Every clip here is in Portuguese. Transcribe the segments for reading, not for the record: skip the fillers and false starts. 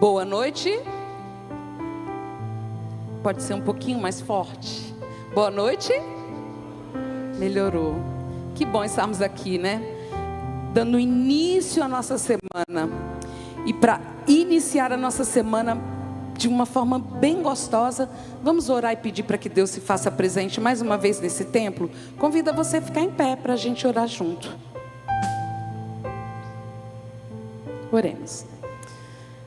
Boa noite. Pode ser um pouquinho mais forte. Boa noite. Melhorou. Que bom estarmos aqui, né? Dando início à nossa semana. E para iniciar a nossa semana de uma forma bem gostosa, vamos orar e pedir para que Deus se faça presente mais uma vez nesse templo. Convido você a ficar em pé para a gente orar junto. Oremos.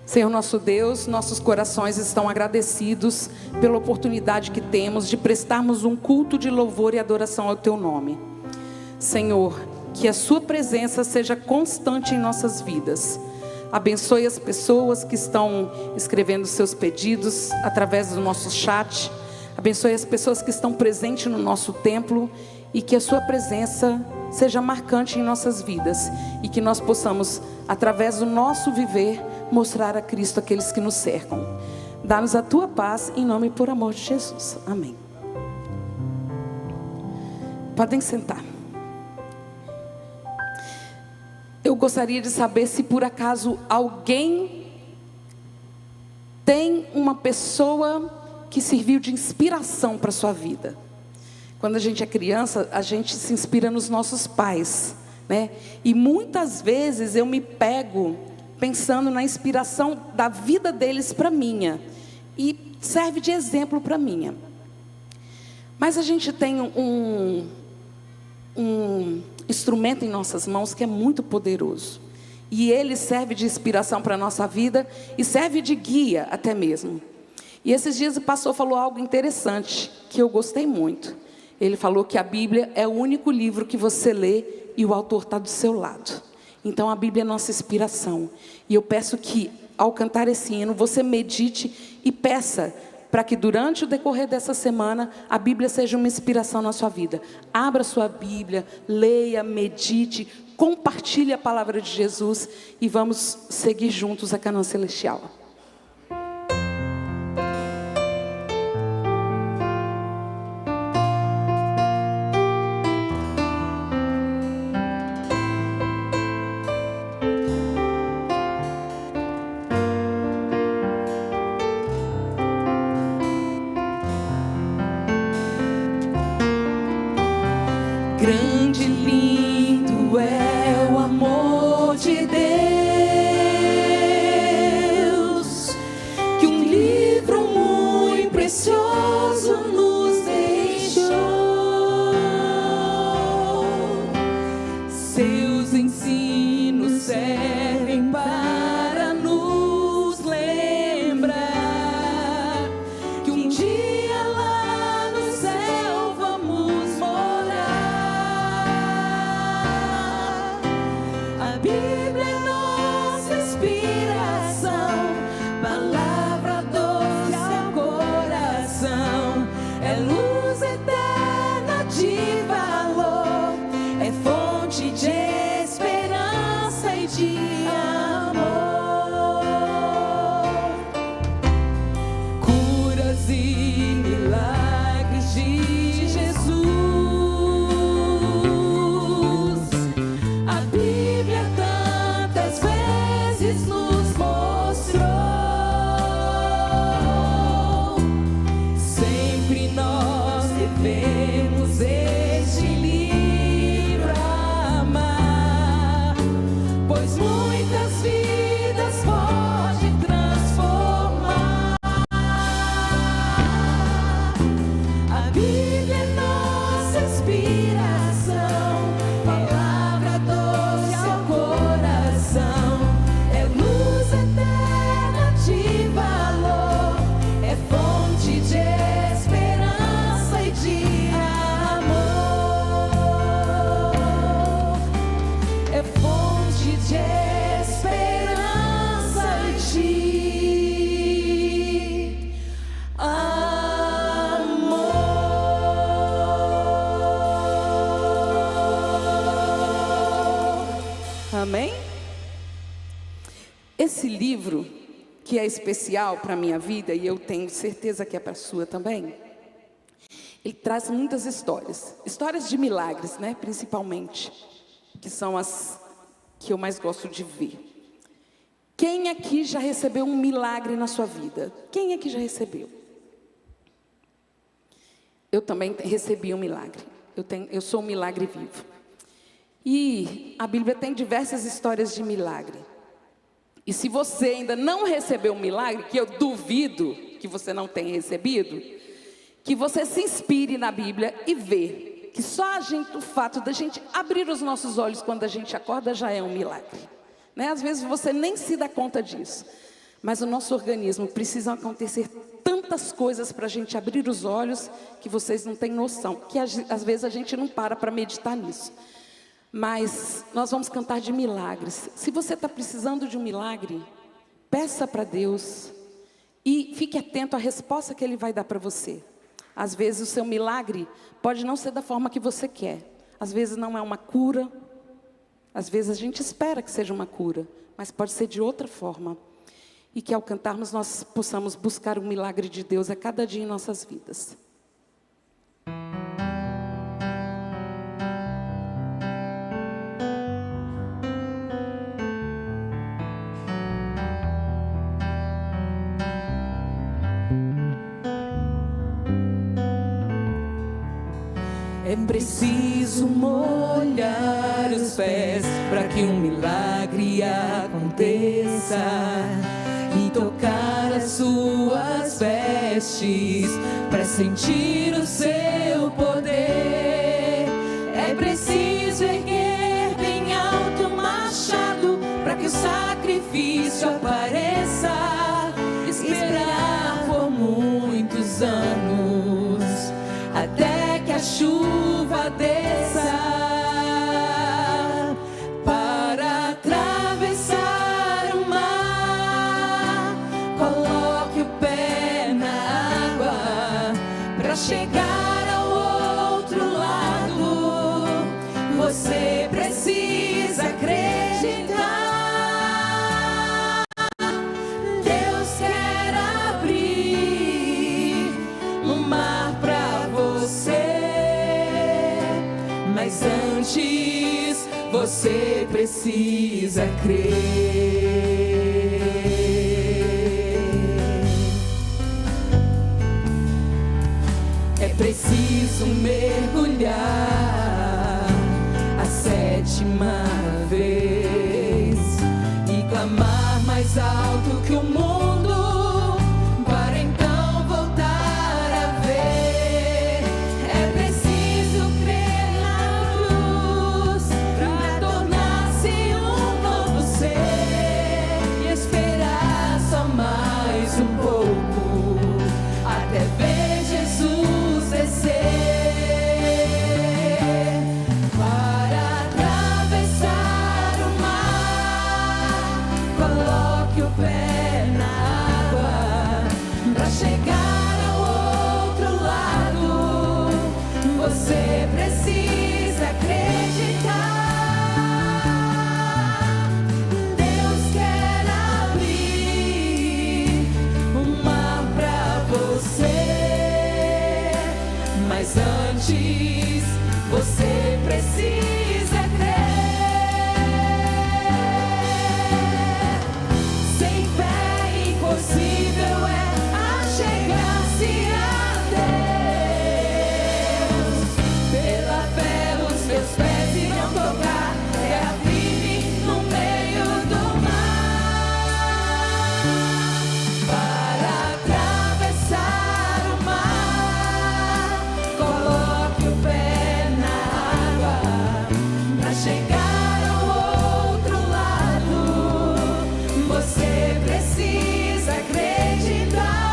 Senhor nosso Deus, nossos corações estão agradecidos pela oportunidade que temos de prestarmos um culto de louvor e adoração ao Teu nome. Senhor, que a Sua presença seja constante em nossas vidas. Abençoe as pessoas que estão escrevendo seus pedidos através do nosso chat. Abençoe as pessoas que estão presentes no nosso templo e que a Sua presença seja marcante em nossas vidas e que nós possamos, através do nosso viver, mostrar a Cristo aqueles que nos cercam. Dá-nos a Tua paz em nome e por amor de Jesus. Amém. Podem sentar. Eu gostaria de saber se por acaso alguém tem uma pessoa que serviu de inspiração para a sua vida. Quando a gente é criança, a gente se inspira nos nossos pais, né? E muitas vezes eu me pego pensando na inspiração da vida deles para a minha. E serve de exemplo para a minha. Mas a gente tem um instrumento em nossas mãos que é muito poderoso. E ele serve de inspiração para a nossa vida e serve de guia até mesmo. E esses dias o pastor falou algo interessante que eu gostei muito. Ele falou que a Bíblia é o único livro que você lê e o autor está do seu lado. Então a Bíblia é nossa inspiração. E eu peço que ao cantar esse hino você medite e peça para que durante o decorrer dessa semana a Bíblia seja uma inspiração na sua vida. Abra sua Bíblia, leia, medite, compartilhe a palavra de Jesus e vamos seguir juntos a Canaã Celestial. Grande e lindo é o amor de Deus, que um livro muito precioso nos deixou. Seus ensinos servem para nos lembrar que um dia lá no céu vamos morar. A Bíblia é nossa inspiração, palavra doce ao coração, é luz eterna de valor, é fonte de esperança e de amor. Curas e milagres de Jesus, a Bíblia tantas vezes nos mostrou. Sempre nós devemos este livro amar, pois muitas vidas pode transformar. A Bíblia é nossa inspiração, palavra doce ao coração, é luz eterna de valor, é fonte de esperança e de amor, é fonte de esperança e de amor. Amém? Esse livro, que é especial para a minha vida, e eu tenho certeza que é para a sua também, ele traz muitas histórias. Histórias de milagres, né? Principalmente. Que são as que eu mais gosto de ver. Quem aqui já recebeu um milagre na sua vida? Quem aqui já recebeu? Eu também recebi um milagre. Eu sou um milagre vivo. E a Bíblia tem diversas histórias de milagre. E se você ainda não recebeu um milagre, que eu duvido que você não tenha recebido, que você se inspire na Bíblia e vê que só o fato da gente abrir os nossos olhos quando a gente acorda já é um milagre. Né? Às vezes você nem se dá conta disso. Mas o nosso organismo precisa acontecer tantas coisas para a gente abrir os olhos que vocês não têm noção. Que às vezes a gente não para meditar nisso. Mas nós vamos cantar de milagres. Se você está precisando de um milagre, peça para Deus e fique atento à resposta que Ele vai dar para você. Às vezes o seu milagre pode não ser da forma que você quer. Às vezes não é uma cura. Às vezes a gente espera que seja uma cura, mas pode ser de outra forma. E que ao cantarmos nós possamos buscar o milagre de Deus a cada dia em nossas vidas. É preciso molhar os pés para que um milagre aconteça e tocar as suas vestes para sentir o seu poder. É preciso erguer bem alto o machado para que o sacrifício apareça. Esperar por muitos anos até que a chuva desça para atravessar o mar. Coloque o pé na água para chegar ao outro lado. Você precisa acreditar. Deus quer abrir o mar para você. Mas antes você precisa crer. É preciso mergulhar a 7ª vez e clamar mais alto que o mundo para então voltar a ver. É preciso crer na cruz para tornar-se um novo ser e esperar só mais um pouco até ver Jesus descer para atravessar o mar. Coloque o pé na água para chegar ao outro lado. Você precisa acreditar. Deus quer abrir um mar para você, mas antes você precisa crer. Sem fé impossível é achegar-se a Deus. Pela fé os meus pés irão tocar terra firme no meio do mar. Para atravessar o mar, coloque o pé na água para chegar ao outro lado. Você precisa acreditar.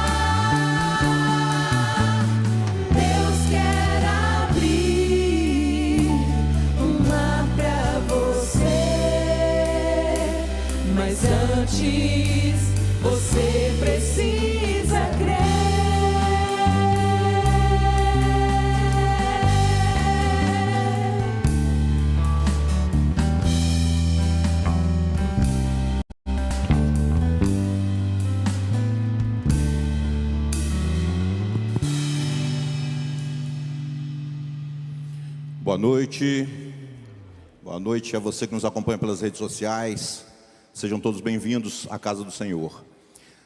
Deus quer abrir um mar para você, mas antes você precisa crer. Boa noite. Boa noite a você que nos acompanha pelas redes sociais. Sejam todos bem-vindos à casa do Senhor.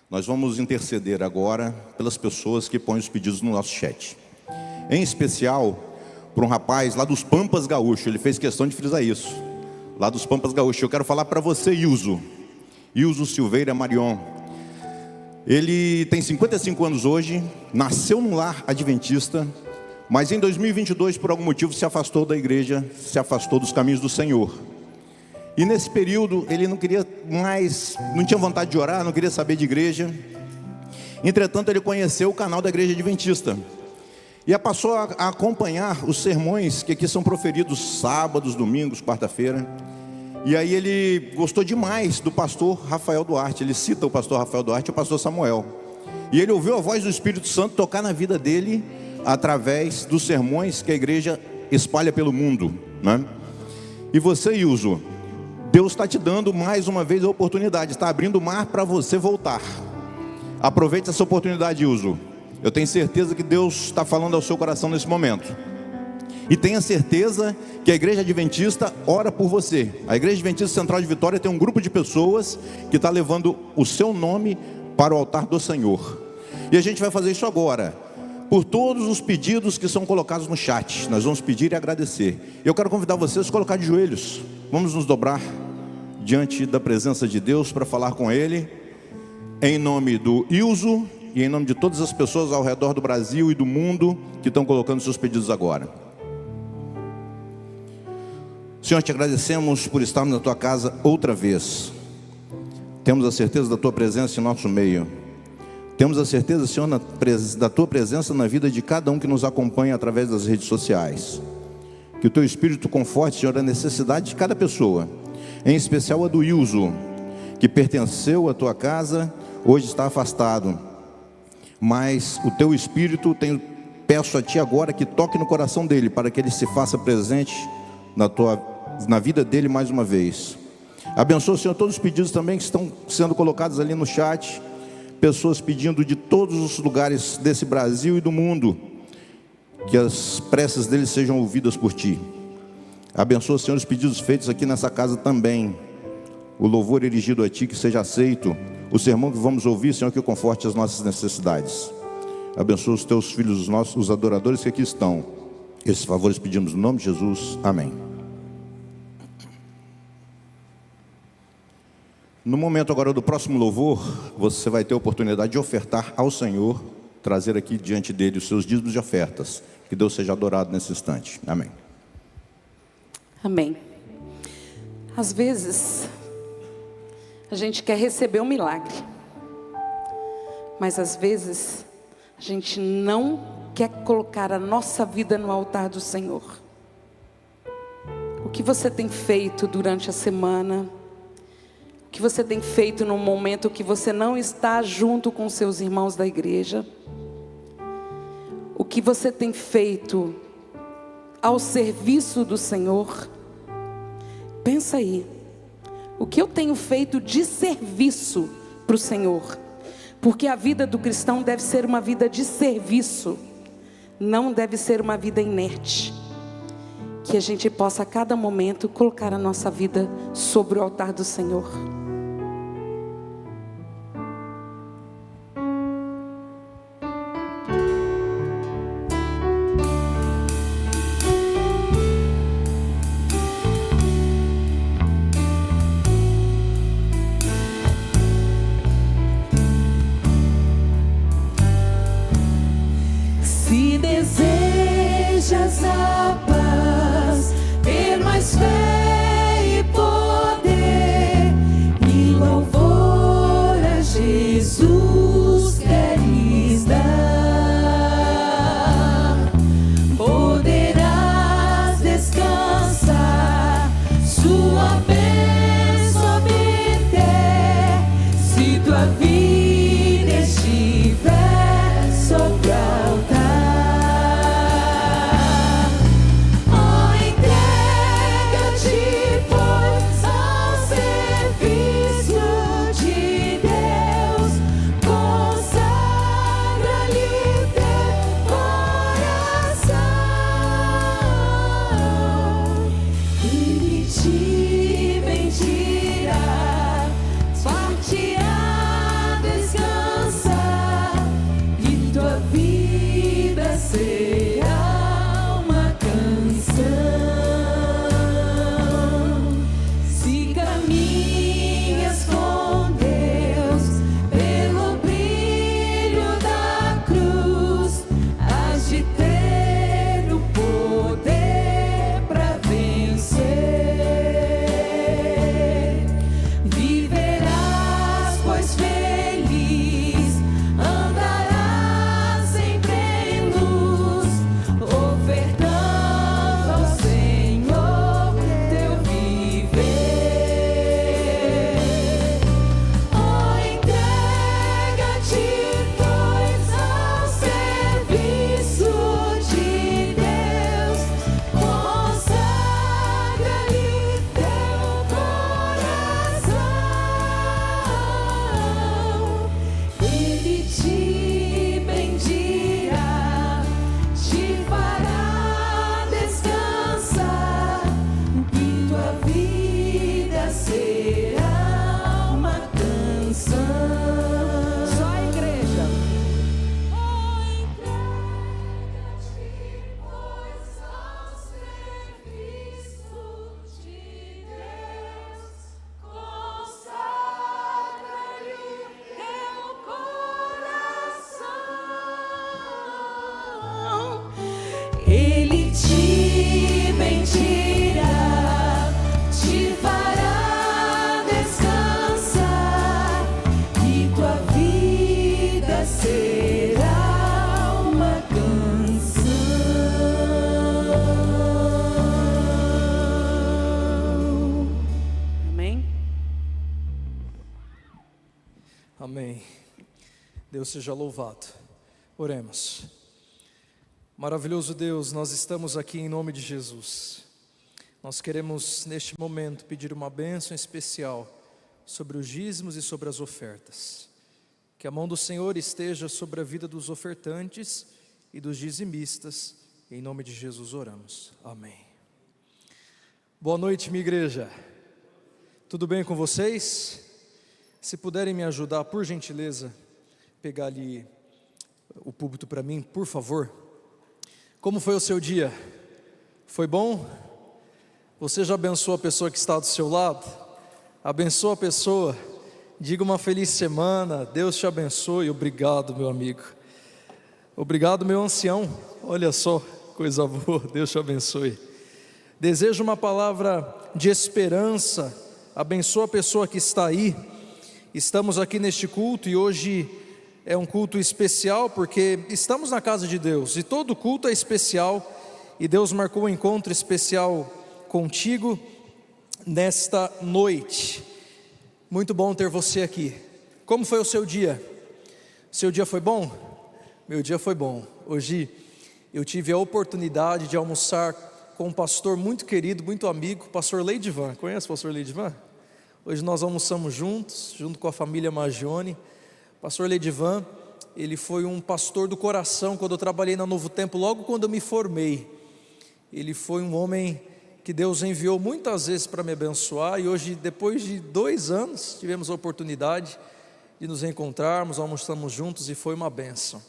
Nós vamos interceder agora pelas pessoas que põem os pedidos no nosso chat. Em especial, para um rapaz lá dos Pampas Gaúcho. Ele fez questão de frisar isso. Lá dos Pampas Gaúcho. Eu quero falar para você, Ilzo Silveira Marion. Ele tem 55 anos hoje, nasceu num lar adventista, mas em 2022, por algum motivo, se afastou da igreja, se afastou dos caminhos do Senhor. E nesse período, ele não queria mais, não tinha vontade de orar, não queria saber de igreja. Entretanto, ele conheceu o canal da igreja adventista. E passou a acompanhar os sermões que aqui são proferidos sábados, domingos, quarta-feira. E aí ele gostou demais do pastor Rafael Duarte. Ele cita o pastor Rafael Duarte e o pastor Samuel. E ele ouviu a voz do Espírito Santo tocar na vida dele através dos sermões que a igreja espalha pelo mundo, né? E você, Ilzo, Deus está te dando mais uma vez a oportunidade, está abrindo o mar para você voltar. Aproveite essa oportunidade, Ilzo. Eu tenho certeza que Deus está falando ao seu coração nesse momento. E tenha certeza que a igreja adventista ora por você. A igreja adventista Central de Vitória tem um grupo de pessoas que está levando o seu nome para o altar do Senhor. E a gente vai fazer isso agora, por todos os pedidos que são colocados no chat. Nós vamos pedir e agradecer. Eu quero convidar vocês a colocar de joelhos. Vamos nos dobrar diante da presença de Deus para falar com Ele, em nome do Ilzo e em nome de todas as pessoas ao redor do Brasil e do mundo que estão colocando seus pedidos agora. Senhor, te agradecemos por estarmos na Tua casa outra vez. Temos a certeza da Tua presença em nosso meio. Temos a certeza, Senhor, da Tua presença na vida de cada um que nos acompanha através das redes sociais. Que o Teu Espírito conforte, Senhor, a necessidade de cada pessoa, em especial a do Ilzo, que pertenceu à Tua casa, hoje está afastado. Mas o Teu Espírito, peço a Ti agora que toque no coração dele, para que ele se faça presente na vida dele mais uma vez. Abençoa, Senhor, todos os pedidos também que estão sendo colocados ali no chat. Pessoas pedindo de todos os lugares desse Brasil e do mundo, que as preces deles sejam ouvidas por Ti. Abençoa, Senhor, os pedidos feitos aqui nessa casa também. O louvor erigido a Ti que seja aceito. O sermão que vamos ouvir, Senhor, que conforte as nossas necessidades. Abençoa os Teus filhos, os adoradores que aqui estão. Esses favores pedimos no nome de Jesus. Amém. No momento agora do próximo louvor, você vai ter a oportunidade de ofertar ao Senhor, trazer aqui diante dele os seus dízimos de ofertas. Que Deus seja adorado nesse instante. Amém. Amém. Às vezes, a gente quer receber um milagre, mas às vezes, a gente não quer colocar a nossa vida no altar do Senhor. O que você tem feito durante a semana? O que você tem feito no momento que você não está junto com seus irmãos da igreja? O que você tem feito ao serviço do Senhor? Pensa aí. O que eu tenho feito de serviço para o Senhor? Porque a vida do cristão deve ser uma vida de serviço, não deve ser uma vida inerte. Que a gente possa a cada momento colocar a nossa vida sobre o altar do Senhor. Se desejas a paz, ter mais fé e poder, Amém. Deus seja louvado. Oremos. Maravilhoso Deus, nós estamos aqui em nome de Jesus. Nós queremos neste momento pedir uma bênção especial sobre os dízimos e sobre as ofertas. Que a mão do Senhor esteja sobre a vida dos ofertantes e dos dizimistas. Em nome de Jesus oramos. Amém. Boa noite, minha igreja. Tudo bem com vocês? Se puderem me ajudar, por gentileza, pegar ali o púlpito para mim, por favor. Como foi o seu dia? Foi bom? Você já abençoou a pessoa que está do seu lado? Abençoa a pessoa. Diga uma feliz semana. Deus te abençoe. Obrigado, meu amigo. Obrigado, meu ancião. Olha só, coisa boa. Deus te abençoe. Desejo uma palavra de esperança. Abençoa a pessoa que está aí. Estamos aqui neste culto e hoje é um culto especial porque estamos na casa de Deus e todo culto é especial e Deus marcou um encontro especial contigo nesta noite. Muito bom ter você aqui. Como foi o seu dia? Seu dia foi bom? Meu dia foi bom. Hoje eu tive a oportunidade de almoçar com um pastor muito querido, muito amigo, pastor Leidivan. Conhece o pastor Leidivan? Hoje nós almoçamos juntos, junto com a família Magione. Pastor Leidivan, ele foi um pastor do coração quando eu trabalhei na Novo Tempo, logo quando eu me formei. Ele foi um homem que Deus enviou muitas vezes para me abençoar, e hoje, depois de 2 anos, tivemos a oportunidade de nos encontrarmos, almoçamos juntos e foi uma bênção.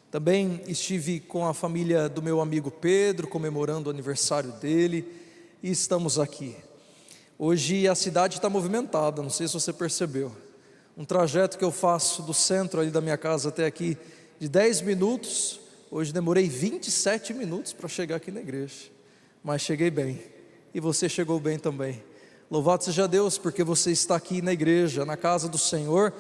Também estive com a família do meu amigo Pedro, comemorando o aniversário dele, e estamos aqui. Hoje a cidade está movimentada, não sei se você percebeu. Um trajeto que eu faço do centro ali da minha casa até aqui, de 10 minutos, hoje demorei 27 minutos para chegar aqui na igreja, mas cheguei bem, e você chegou bem também. Louvado seja Deus, porque você está aqui na igreja, na casa do Senhor,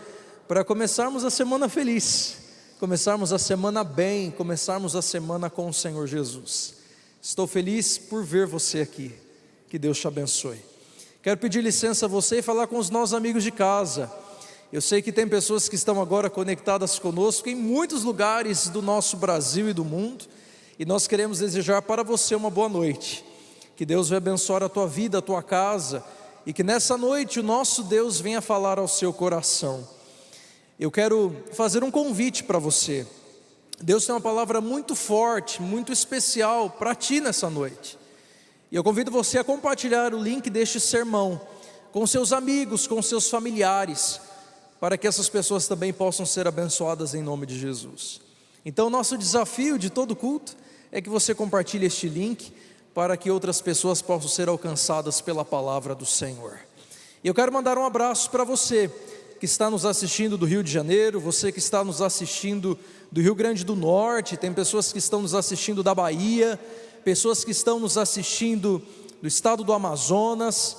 para começarmos a semana feliz, começarmos a semana bem, começarmos a semana com o Senhor Jesus. Estou feliz por ver você aqui, que Deus te abençoe. Quero pedir licença a você e falar com os nossos amigos de casa. Eu sei que tem pessoas que estão agora conectadas conosco em muitos lugares do nosso Brasil e do mundo, e nós queremos desejar para você uma boa noite. Que Deus vai abençoar a tua vida, a tua casa, e que nessa noite o nosso Deus venha falar ao seu coração. Eu quero fazer um convite para você. Deus tem uma palavra muito forte, muito especial para ti nessa noite. E eu convido você a compartilhar o link deste sermão com seus amigos, com seus familiares, para que essas pessoas também possam ser abençoadas em nome de Jesus. Então nosso desafio de todo culto é que você compartilhe este link para que outras pessoas possam ser alcançadas pela palavra do Senhor. E eu quero mandar um abraço para você que está nos assistindo do Rio de Janeiro, você que está nos assistindo do Rio Grande do Norte, tem pessoas que estão nos assistindo da Bahia, pessoas que estão nos assistindo do estado do Amazonas.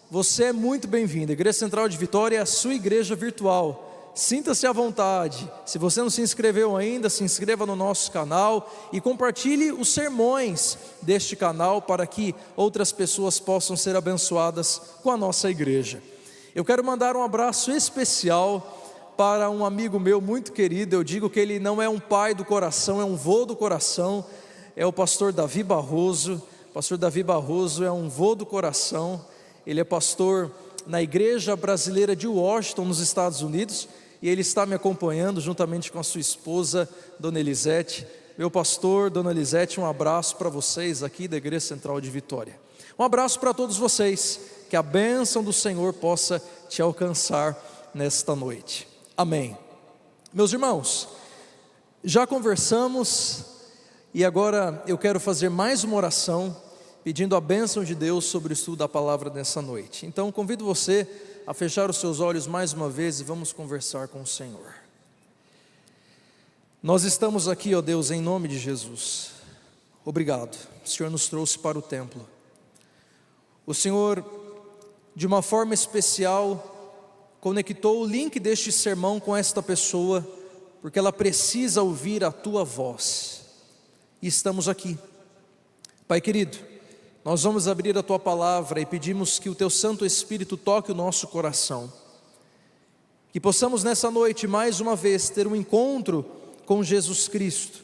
Você é muito bem-vindo. A Igreja Central de Vitória é a sua igreja virtual. Sinta-se à vontade. Se você não se inscreveu ainda, se inscreva no nosso canal e compartilhe os sermões deste canal para que outras pessoas possam ser abençoadas com a nossa igreja. Eu quero mandar um abraço especial para um amigo meu muito querido. Eu digo que ele não é um pai do coração, é um vô do coração. É o pastor Davi Barroso. Pastor Davi Barroso é um vô do coração. Ele é pastor na Igreja Brasileira de Washington, nos Estados Unidos, e ele está me acompanhando juntamente com a sua esposa, Dona Elisete. Meu pastor, Dona Elisete, um abraço para vocês aqui da Igreja Central de Vitória. Um abraço para todos vocês, que a bênção do Senhor possa te alcançar nesta noite. Amém. Meus irmãos, já conversamos e agora eu quero fazer mais uma oração, pedindo a bênção de Deus sobre o estudo da palavra nessa noite. Então convido você a fechar os seus olhos mais uma vez e vamos conversar com o Senhor. Nós estamos aqui, ó Deus, em nome de Jesus. Obrigado, o Senhor nos trouxe para o templo. O Senhor, de uma forma especial, conectou o link deste sermão com esta pessoa, porque ela precisa ouvir a tua voz. E estamos aqui. Pai querido, nós vamos abrir a tua palavra e pedimos que o teu Santo Espírito toque o nosso coração, que possamos nessa noite mais uma vez ter um encontro com Jesus Cristo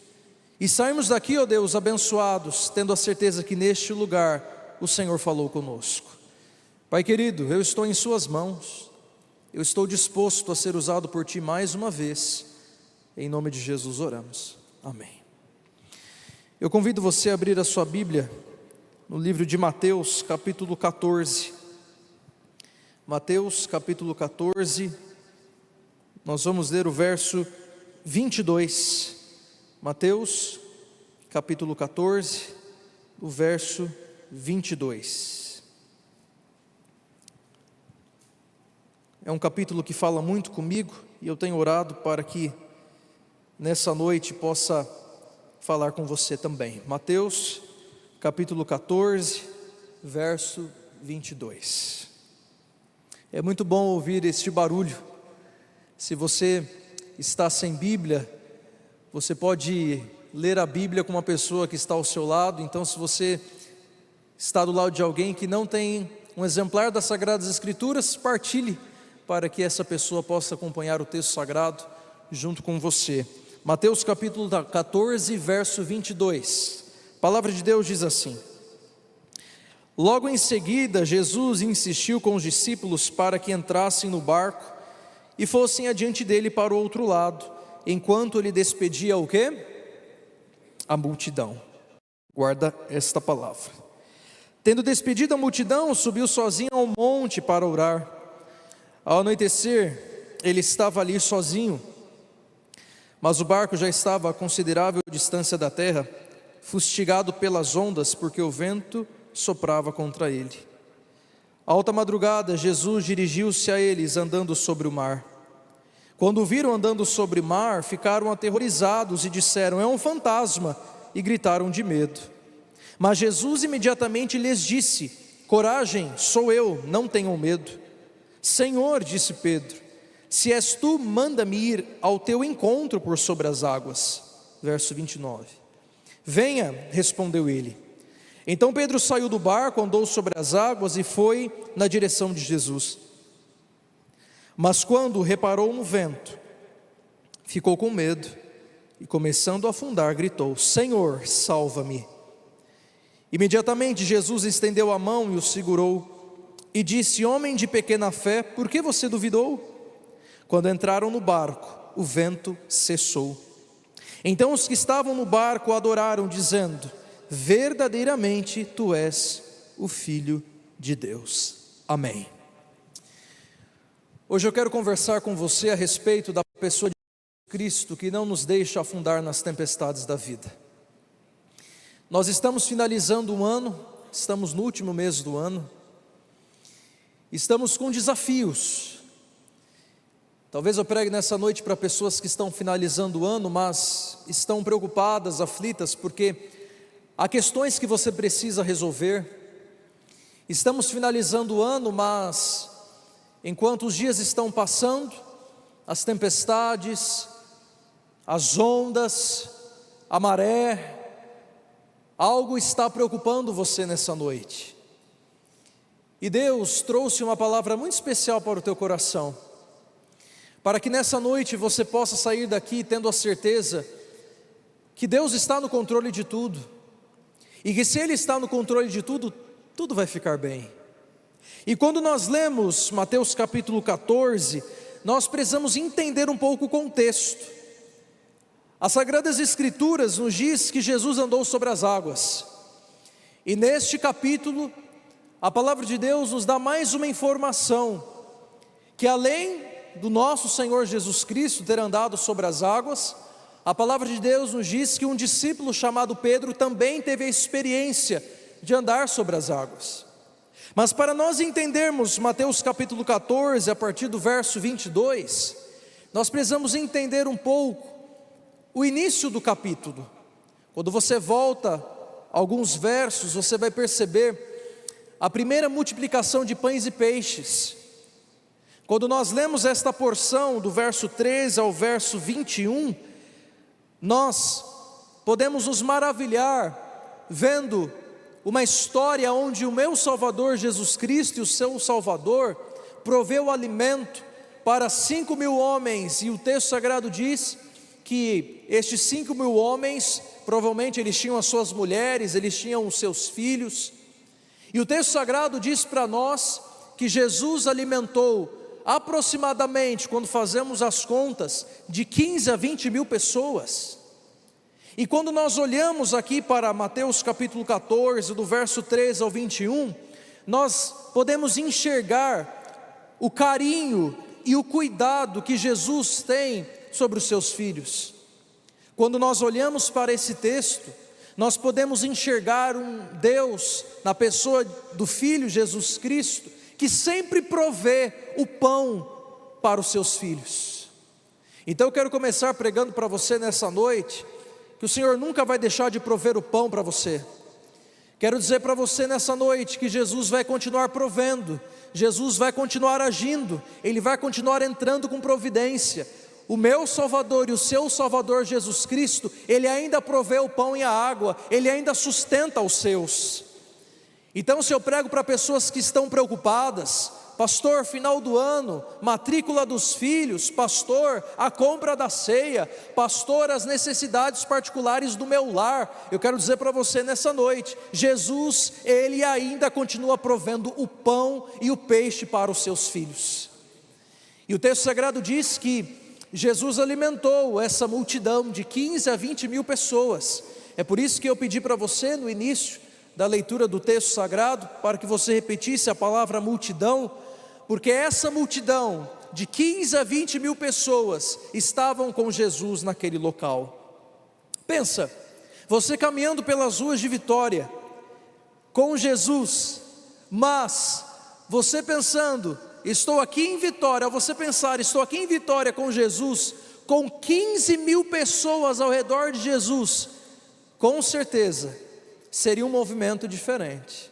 e sairmos daqui, ó Deus, abençoados, tendo a certeza que neste lugar o Senhor falou conosco. Pai querido, eu estou em suas mãos, eu estou disposto a ser usado por Ti mais uma vez, em nome de Jesus oramos, amém. Eu convido você a abrir a sua Bíblia no livro de Mateus, capítulo 14. Mateus, capítulo 14, nós vamos ler o verso 22. Mateus, capítulo 14, o verso 22. É um capítulo que fala muito comigo e eu tenho orado para que nessa noite possa falar com você também. Mateus, capítulo 14, verso 22. É muito bom ouvir este barulho. Se você está sem Bíblia, você pode ler a Bíblia com uma pessoa que está ao seu lado. Então, se você está do lado de alguém que não tem um exemplar das Sagradas Escrituras, partilhe para que essa pessoa possa acompanhar o texto sagrado junto com você. Mateus capítulo 14, verso 22. A palavra de Deus diz assim: Logo em seguida, Jesus insistiu com os discípulos para que entrassem no barco e fossem adiante dele para o outro lado, enquanto ele despedia o quê? A multidão. Guarda esta palavra. Tendo despedido a multidão, subiu sozinho ao monte para orar. Ao anoitecer, ele estava ali sozinho, mas o barco já estava a considerável distância da terra, fustigado pelas ondas, porque o vento soprava contra ele. À alta madrugada, Jesus dirigiu-se a eles andando sobre o mar. Quando o viram andando sobre o mar, ficaram aterrorizados e disseram: é um fantasma, e gritaram de medo. Mas Jesus imediatamente lhes disse: coragem, sou eu, não tenham medo. Senhor, disse Pedro, se és tu, manda-me ir ao teu encontro por sobre as águas. Verso 29. Venha, respondeu ele. Então Pedro saiu do barco, andou sobre as águas e foi na direção de Jesus. Mas quando reparou no vento, ficou com medo e, começando a afundar, gritou: Senhor, salva-me. Imediatamente Jesus estendeu a mão e o segurou e disse: homem de pequena fé, por que você duvidou? Quando entraram no barco, o vento cessou. Então os que estavam no barco adoraram, dizendo: verdadeiramente tu és o Filho de Deus. Amém. Hoje eu quero conversar com você a respeito da pessoa de Cristo, que não nos deixa afundar nas tempestades da vida. Nós estamos finalizando um ano, estamos no último mês do ano, estamos com desafios. Talvez eu pregue nessa noite para pessoas que estão finalizando o ano, mas estão preocupadas, aflitas, porque há questões que você precisa resolver. Estamos finalizando o ano, mas enquanto os dias estão passando, as tempestades, as ondas, a maré, algo está preocupando você nessa noite. E Deus trouxe uma palavra muito especial para o teu coração, para que nessa noite você possa sair daqui tendo a certeza que Deus está no controle de tudo, e que se Ele está no controle de tudo, tudo vai ficar bem. E quando nós lemos Mateus capítulo 14, nós precisamos entender um pouco o contexto. As Sagradas Escrituras nos diz que Jesus andou sobre as águas, e neste capítulo, a palavra de Deus nos dá mais uma informação, que além do nosso Senhor Jesus Cristo ter andado sobre as águas, a palavra de Deus nos diz que um discípulo chamado Pedro também teve a experiência de andar sobre as águas. Mas para nós entendermos Mateus capítulo 14, a partir do verso 22, nós precisamos entender um pouco o início do capítulo. Quando você volta alguns versos, você vai perceber a primeira multiplicação de pães e peixes. Quando nós lemos esta porção do verso 13 ao verso 21, nós podemos nos maravilhar vendo uma história onde o meu Salvador Jesus Cristo e o seu Salvador proveu o alimento para 5.000 homens, e o texto sagrado diz que estes 5.000 homens, provavelmente eles tinham as suas mulheres, eles tinham os seus filhos, e o texto sagrado diz para nós que Jesus alimentou aproximadamente, quando fazemos as contas, de 15 a 20 mil pessoas. E quando nós olhamos aqui para Mateus capítulo 14, do verso 13 ao 21, nós podemos enxergar o carinho e o cuidado que Jesus tem sobre os seus filhos. Quando nós olhamos para esse texto, nós podemos enxergar um Deus na pessoa do Filho Jesus Cristo, que sempre provê o pão para os seus filhos. Então eu quero começar pregando para você nessa noite, que o Senhor nunca vai deixar de prover o pão para você. Quero dizer para você nessa noite que Jesus vai continuar provendo, Jesus vai continuar agindo, Ele vai continuar entrando com providência. O meu Salvador e o seu Salvador Jesus Cristo, Ele ainda provê o pão e a água, Ele ainda sustenta os seus. Então, se eu prego para pessoas que estão preocupadas, pastor, final do ano, matrícula dos filhos, pastor, a compra da ceia, pastor, as necessidades particulares do meu lar, eu quero dizer para você nessa noite, Jesus, Ele ainda continua provendo o pão e o peixe para os seus filhos. E o texto sagrado diz que Jesus alimentou essa multidão de 15 a 20 mil pessoas. É por isso que eu pedi para você no início da leitura do texto sagrado, para que você repetisse a palavra multidão, porque essa multidão de 15 a 20 mil pessoas estavam com Jesus naquele local. Pensa, você caminhando pelas ruas de Vitória, com Jesus, mas você pensando, estou aqui em Vitória, ao você pensar, estou aqui em Vitória com Jesus, com 15 mil pessoas ao redor de Jesus, com certeza, seria um movimento diferente,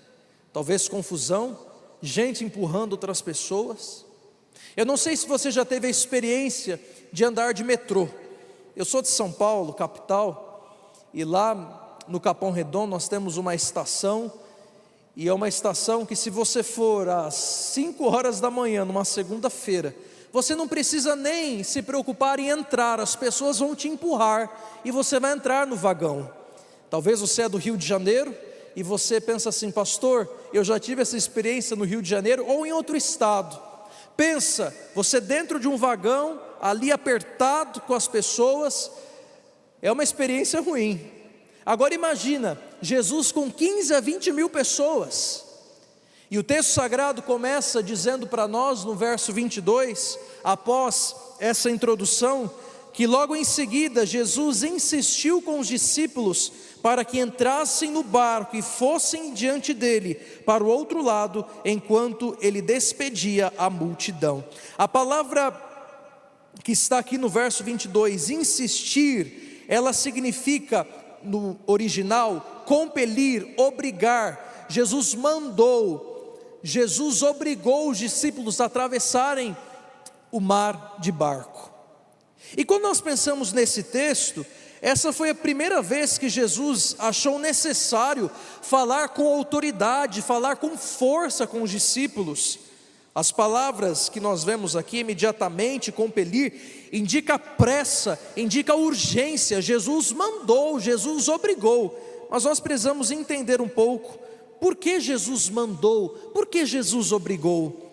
talvez confusão, gente empurrando outras pessoas. Eu não sei se você já teve a experiência de andar de metrô. Eu sou de São Paulo, capital, e lá no Capão Redondo nós temos uma estação, e é uma estação que, se você for às 5 horas da manhã, numa segunda-feira, você não precisa nem se preocupar em entrar, as pessoas vão te empurrar, e você vai entrar no vagão. Talvez você é do Rio de Janeiro e você pensa assim, pastor, eu já tive essa experiência no Rio de Janeiro ou em outro estado. Pensa, você dentro de um vagão, ali apertado com as pessoas, é uma experiência ruim. Agora imagina, Jesus com 15 a 20 mil pessoas. E o texto sagrado começa dizendo para nós no verso 22, após essa introdução, que logo em seguida Jesus insistiu com os discípulos para que entrassem no barco e fossem diante dele para o outro lado, enquanto ele despedia a multidão. A palavra que está aqui no verso 22, insistir, ela significa no original, compelir, obrigar. Jesus mandou, Jesus obrigou os discípulos a atravessarem o mar de barco. E quando nós pensamos nesse texto, essa foi a primeira vez que Jesus achou necessário falar com autoridade, falar com força com os discípulos. As palavras que nós vemos aqui, imediatamente, compelir, indica pressa, indica urgência. Jesus mandou, Jesus obrigou, mas nós precisamos entender um pouco, por que Jesus mandou, por que Jesus obrigou?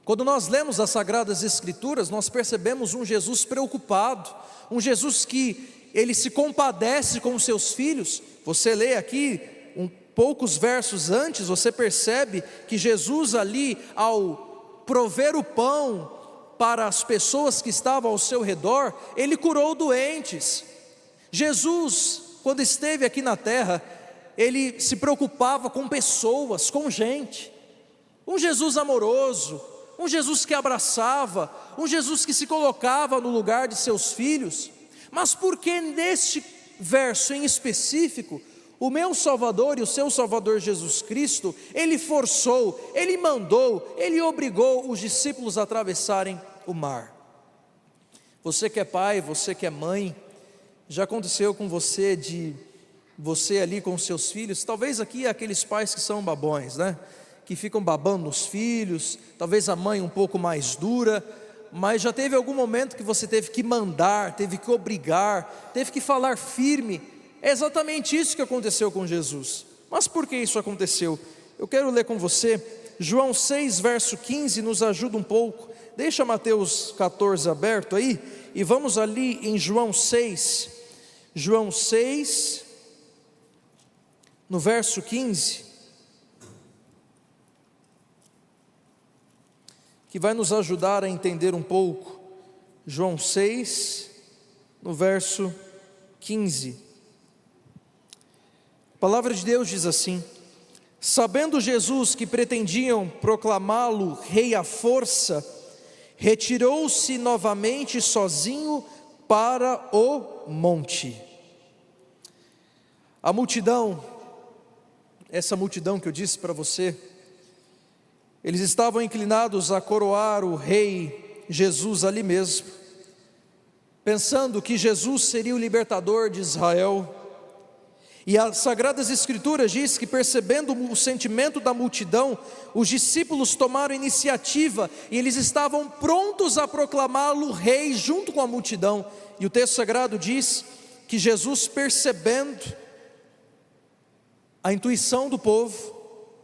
Quando nós lemos as Sagradas Escrituras, nós percebemos um Jesus preocupado, um Jesus que Ele se compadece com os seus filhos. Você lê aqui, poucos versos antes, você percebe que Jesus ali, ao prover o pão para as pessoas que estavam ao seu redor, Ele curou doentes. Jesus, quando esteve aqui na terra, Ele se preocupava com pessoas, com gente. Um Jesus amoroso, um Jesus que abraçava, um Jesus que se colocava no lugar de seus filhos. Mas por que neste verso em específico, o meu Salvador e o seu Salvador Jesus Cristo, Ele forçou, Ele mandou, Ele obrigou os discípulos a atravessarem o mar? Você que é pai, você que é mãe, já aconteceu com você de você ali com os seus filhos? Talvez aqui aqueles pais que são babões, né? Que ficam babando nos filhos, talvez a mãe um pouco mais dura, mas já teve algum momento que você teve que mandar, teve que obrigar, teve que falar firme? É exatamente isso que aconteceu com Jesus. Mas por que isso aconteceu? Eu quero ler com você, João 6, verso 15, nos ajuda um pouco. Deixa Mateus 14 aberto aí, e vamos ali em João 6, no verso 15, que vai nos ajudar a entender um pouco. João 6, no verso 15. A palavra de Deus diz assim: sabendo Jesus que pretendiam proclamá-lo rei à força, retirou-se novamente sozinho para o monte. A multidão, essa multidão que eu disse para você, eles estavam inclinados a coroar o rei Jesus ali mesmo, pensando que Jesus seria o libertador de Israel. E as Sagradas Escrituras diz que, percebendo o sentimento da multidão, os discípulos tomaram iniciativa e eles estavam prontos a proclamá-lo rei junto com a multidão. E o texto sagrado diz que Jesus, percebendo a intuição do povo,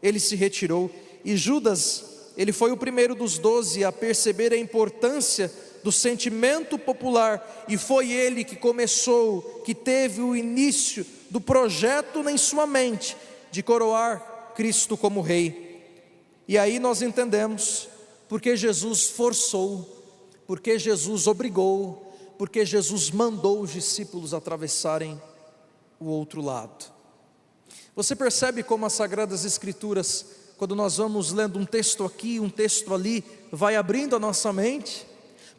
ele se retirou. E Judas, ele foi o primeiro dos 12 a perceber a importância do sentimento popular, e foi ele que começou, que teve o início do projeto em sua mente, de coroar Cristo como rei. E aí nós entendemos porque Jesus forçou, porque Jesus obrigou, porque Jesus mandou os discípulos atravessarem o outro lado. Você percebe como as Sagradas Escrituras, quando nós vamos lendo um texto aqui, um texto ali, vai abrindo a nossa mente?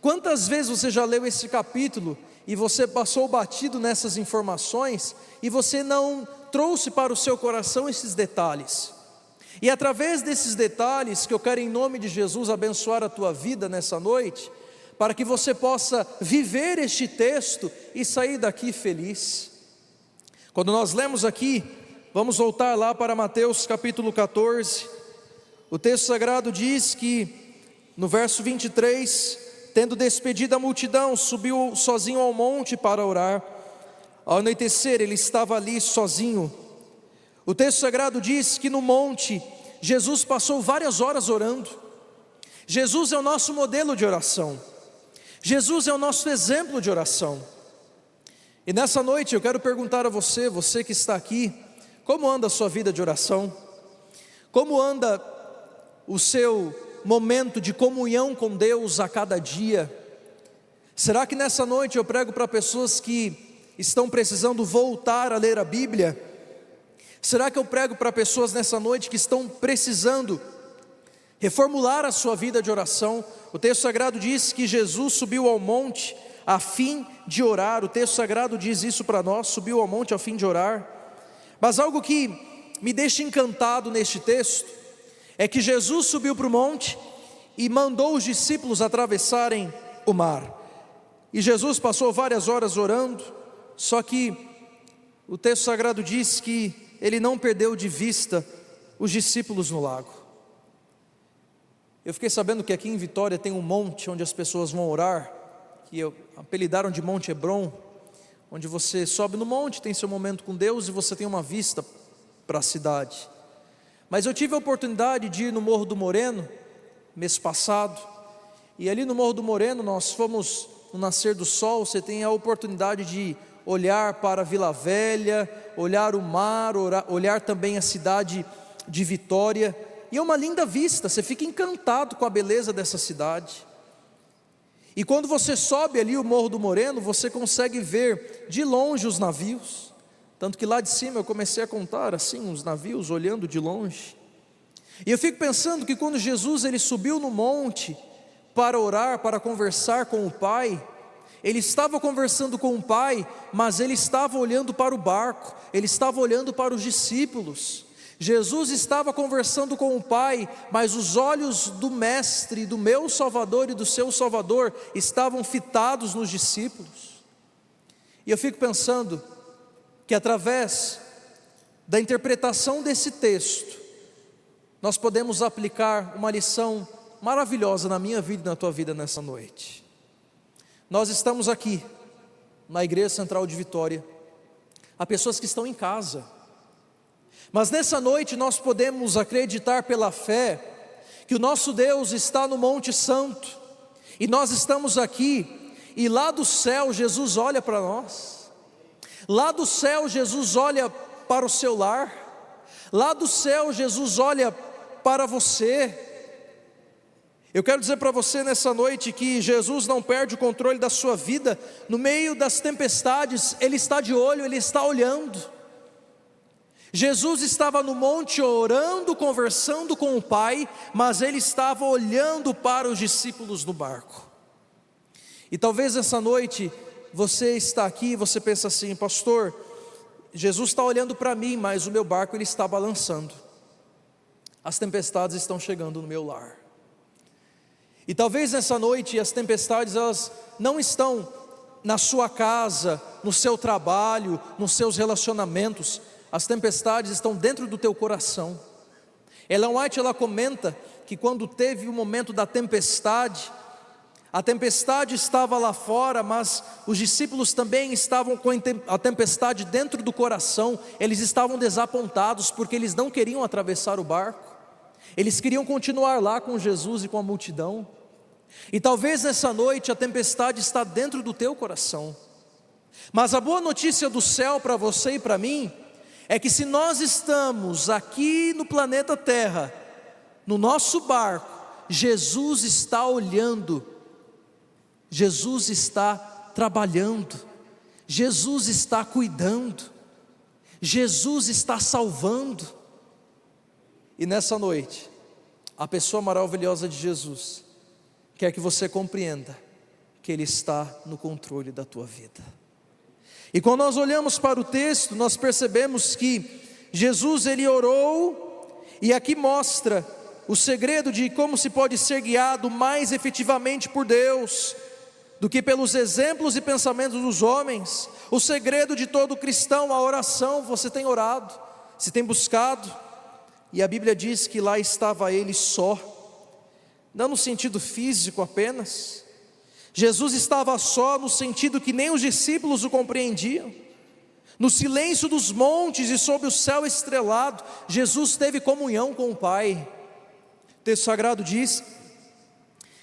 Quantas vezes você já leu esse capítulo e você passou batido nessas informações e você não trouxe para o seu coração esses detalhes? E através desses detalhes que eu quero, em nome de Jesus, abençoar a tua vida nessa noite, para que você possa viver este texto e sair daqui feliz. Quando nós lemos aqui, vamos voltar lá para Mateus capítulo 14, o texto sagrado diz que, no verso 23, tendo despedido a multidão, subiu sozinho ao monte para orar. Ao anoitecer, ele estava ali sozinho. O texto sagrado diz que no monte, Jesus passou várias horas orando. Jesus é o nosso modelo de oração. Jesus é o nosso exemplo de oração. E nessa noite eu quero perguntar a você, você que está aqui, como anda a sua vida de oração? Como anda o seu momento de comunhão com Deus a cada dia? Será que nessa noite eu prego para pessoas que estão precisando voltar a ler a Bíblia? Será que eu prego para pessoas nessa noite que estão precisando reformular a sua vida de oração? O texto sagrado diz que Jesus subiu ao monte a fim de orar. O texto sagrado diz isso para nós, subiu ao monte a fim de orar. Mas algo que me deixa encantado neste texto é que Jesus subiu para o monte e mandou os discípulos atravessarem o mar. E Jesus passou várias horas orando, só que o texto sagrado diz que ele não perdeu de vista os discípulos no lago. Eu fiquei sabendo que aqui em Vitória tem um monte onde as pessoas vão orar, que apelidaram de Monte Hebron, onde você sobe no monte, tem seu momento com Deus e você tem uma vista para a cidade. Mas eu tive a oportunidade de ir no Morro do Moreno, mês passado, e ali no Morro do Moreno nós fomos no nascer do sol. Você tem a oportunidade de olhar para a Vila Velha, olhar o mar, olhar também a cidade de Vitória, e é uma linda vista, você fica encantado com a beleza dessa cidade. E quando você sobe ali o Morro do Moreno, você consegue ver de longe os navios. Tanto que lá de cima eu comecei a contar assim os navios, olhando de longe. E eu fico pensando que quando Jesus ele subiu no monte para orar, para conversar com o Pai, ele estava conversando com o Pai, mas ele estava olhando para o barco, ele estava olhando para os discípulos. Jesus estava conversando com o Pai, mas os olhos do Mestre, do meu Salvador e do seu Salvador, estavam fitados nos discípulos. E eu fico pensando que através da interpretação desse texto, nós podemos aplicar uma lição maravilhosa na minha vida e na tua vida nessa noite. Nós estamos aqui na Igreja Central de Vitória, há pessoas que estão em casa, mas nessa noite nós podemos acreditar pela fé que o nosso Deus está no Monte Santo, e nós estamos aqui, e lá do céu Jesus olha para nós, lá do céu Jesus olha para o seu lar, lá do céu Jesus olha para você. Eu quero dizer para você nessa noite que Jesus não perde o controle da sua vida. No meio das tempestades, Ele está de olho, Ele está olhando. Jesus estava no monte orando, conversando com o Pai, mas Ele estava olhando para os discípulos no barco. E talvez essa noite você está aqui e você pensa assim: pastor, Jesus está olhando para mim, mas o meu barco ele está balançando. As tempestades estão chegando no meu lar. E talvez nessa noite as tempestades elas não estão na sua casa, no seu trabalho, nos seus relacionamentos. As tempestades estão dentro do teu coração. Ellen White ela comenta que quando teve o momento da tempestade, a tempestade estava lá fora, mas os discípulos também estavam com a tempestade dentro do coração. Eles estavam desapontados porque eles não queriam atravessar o barco. Eles queriam continuar lá com Jesus e com a multidão. E talvez nessa noite a tempestade está dentro do teu coração. Mas a boa notícia do céu para você e para mim é que se nós estamos aqui no planeta Terra, no nosso barco, Jesus está olhando, Jesus está trabalhando, Jesus está cuidando, Jesus está salvando. E nessa noite, a pessoa maravilhosa de Jesus quer que você compreenda que Ele está no controle da tua vida. E quando nós olhamos para o texto, nós percebemos que Jesus ele orou, e aqui mostra o segredo de como se pode ser guiado mais efetivamente por Deus do que pelos exemplos e pensamentos dos homens. O segredo de todo cristão, a oração. Você tem orado, você tem buscado, e a Bíblia diz que lá estava ele só, não no sentido físico apenas. Jesus estava só no sentido que nem os discípulos o compreendiam. No silêncio dos montes e sob o céu estrelado, Jesus teve comunhão com o Pai. O texto sagrado diz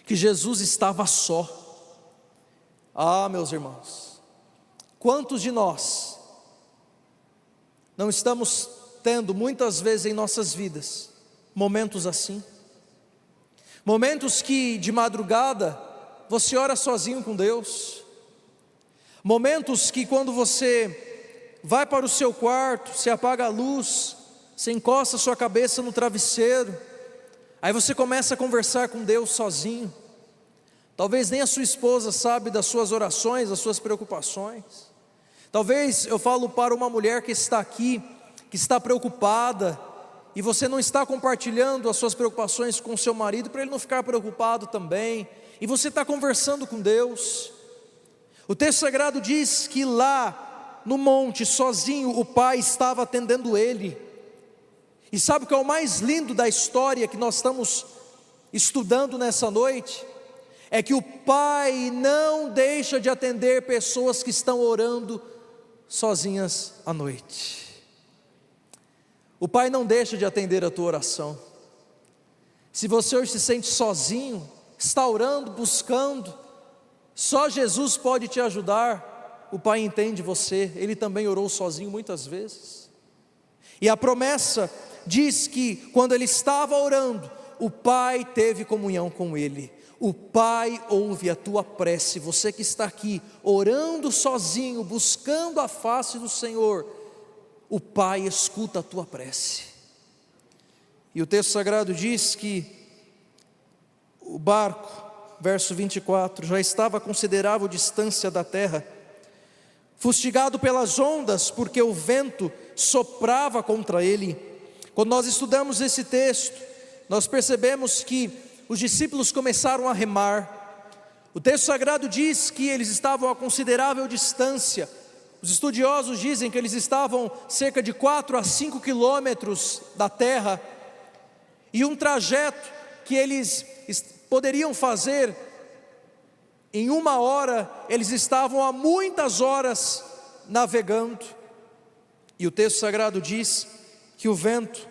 que Jesus estava só. Ah, meus irmãos, quantos de nós não estamos tendo muitas vezes em nossas vidas momentos assim? Momentos que de madrugada você ora sozinho com Deus. Momentos que quando você vai para o seu quarto, você apaga a luz, você encosta a sua cabeça no travesseiro, aí você começa a conversar com Deus sozinho. Talvez nem a sua esposa sabe das suas orações, das suas preocupações. Talvez eu falo para uma mulher que está aqui, que está preocupada, e você não está compartilhando as suas preocupações com o seu marido, para ele não ficar preocupado também, e você está conversando com Deus. O texto sagrado diz que lá no monte, sozinho, o Pai estava atendendo ele. E sabe o que é o mais lindo da história que nós estamos estudando nessa noite? É que o Pai não deixa de atender pessoas que estão orando sozinhas à noite. O Pai não deixa de atender a tua oração. Se você hoje se sente sozinho, está orando, buscando, só Jesus pode te ajudar. O Pai entende você, Ele também orou sozinho muitas vezes. E a promessa diz que quando Ele estava orando, o Pai teve comunhão com Ele. O Pai ouve a tua prece. Você que está aqui orando sozinho, buscando a face do Senhor, o Pai escuta a tua prece. E o texto sagrado diz que o barco, verso 24, já estava a considerável distância da terra, fustigado pelas ondas, porque o vento soprava contra ele. Quando nós estudamos esse texto, nós percebemos que os discípulos começaram a remar. O texto sagrado diz que eles estavam a considerável distância. Os estudiosos dizem que eles estavam cerca de 4 a 5 quilômetros da terra, e um trajeto que eles poderiam fazer em 1 hora, eles estavam há muitas horas navegando. E o texto sagrado diz que o vento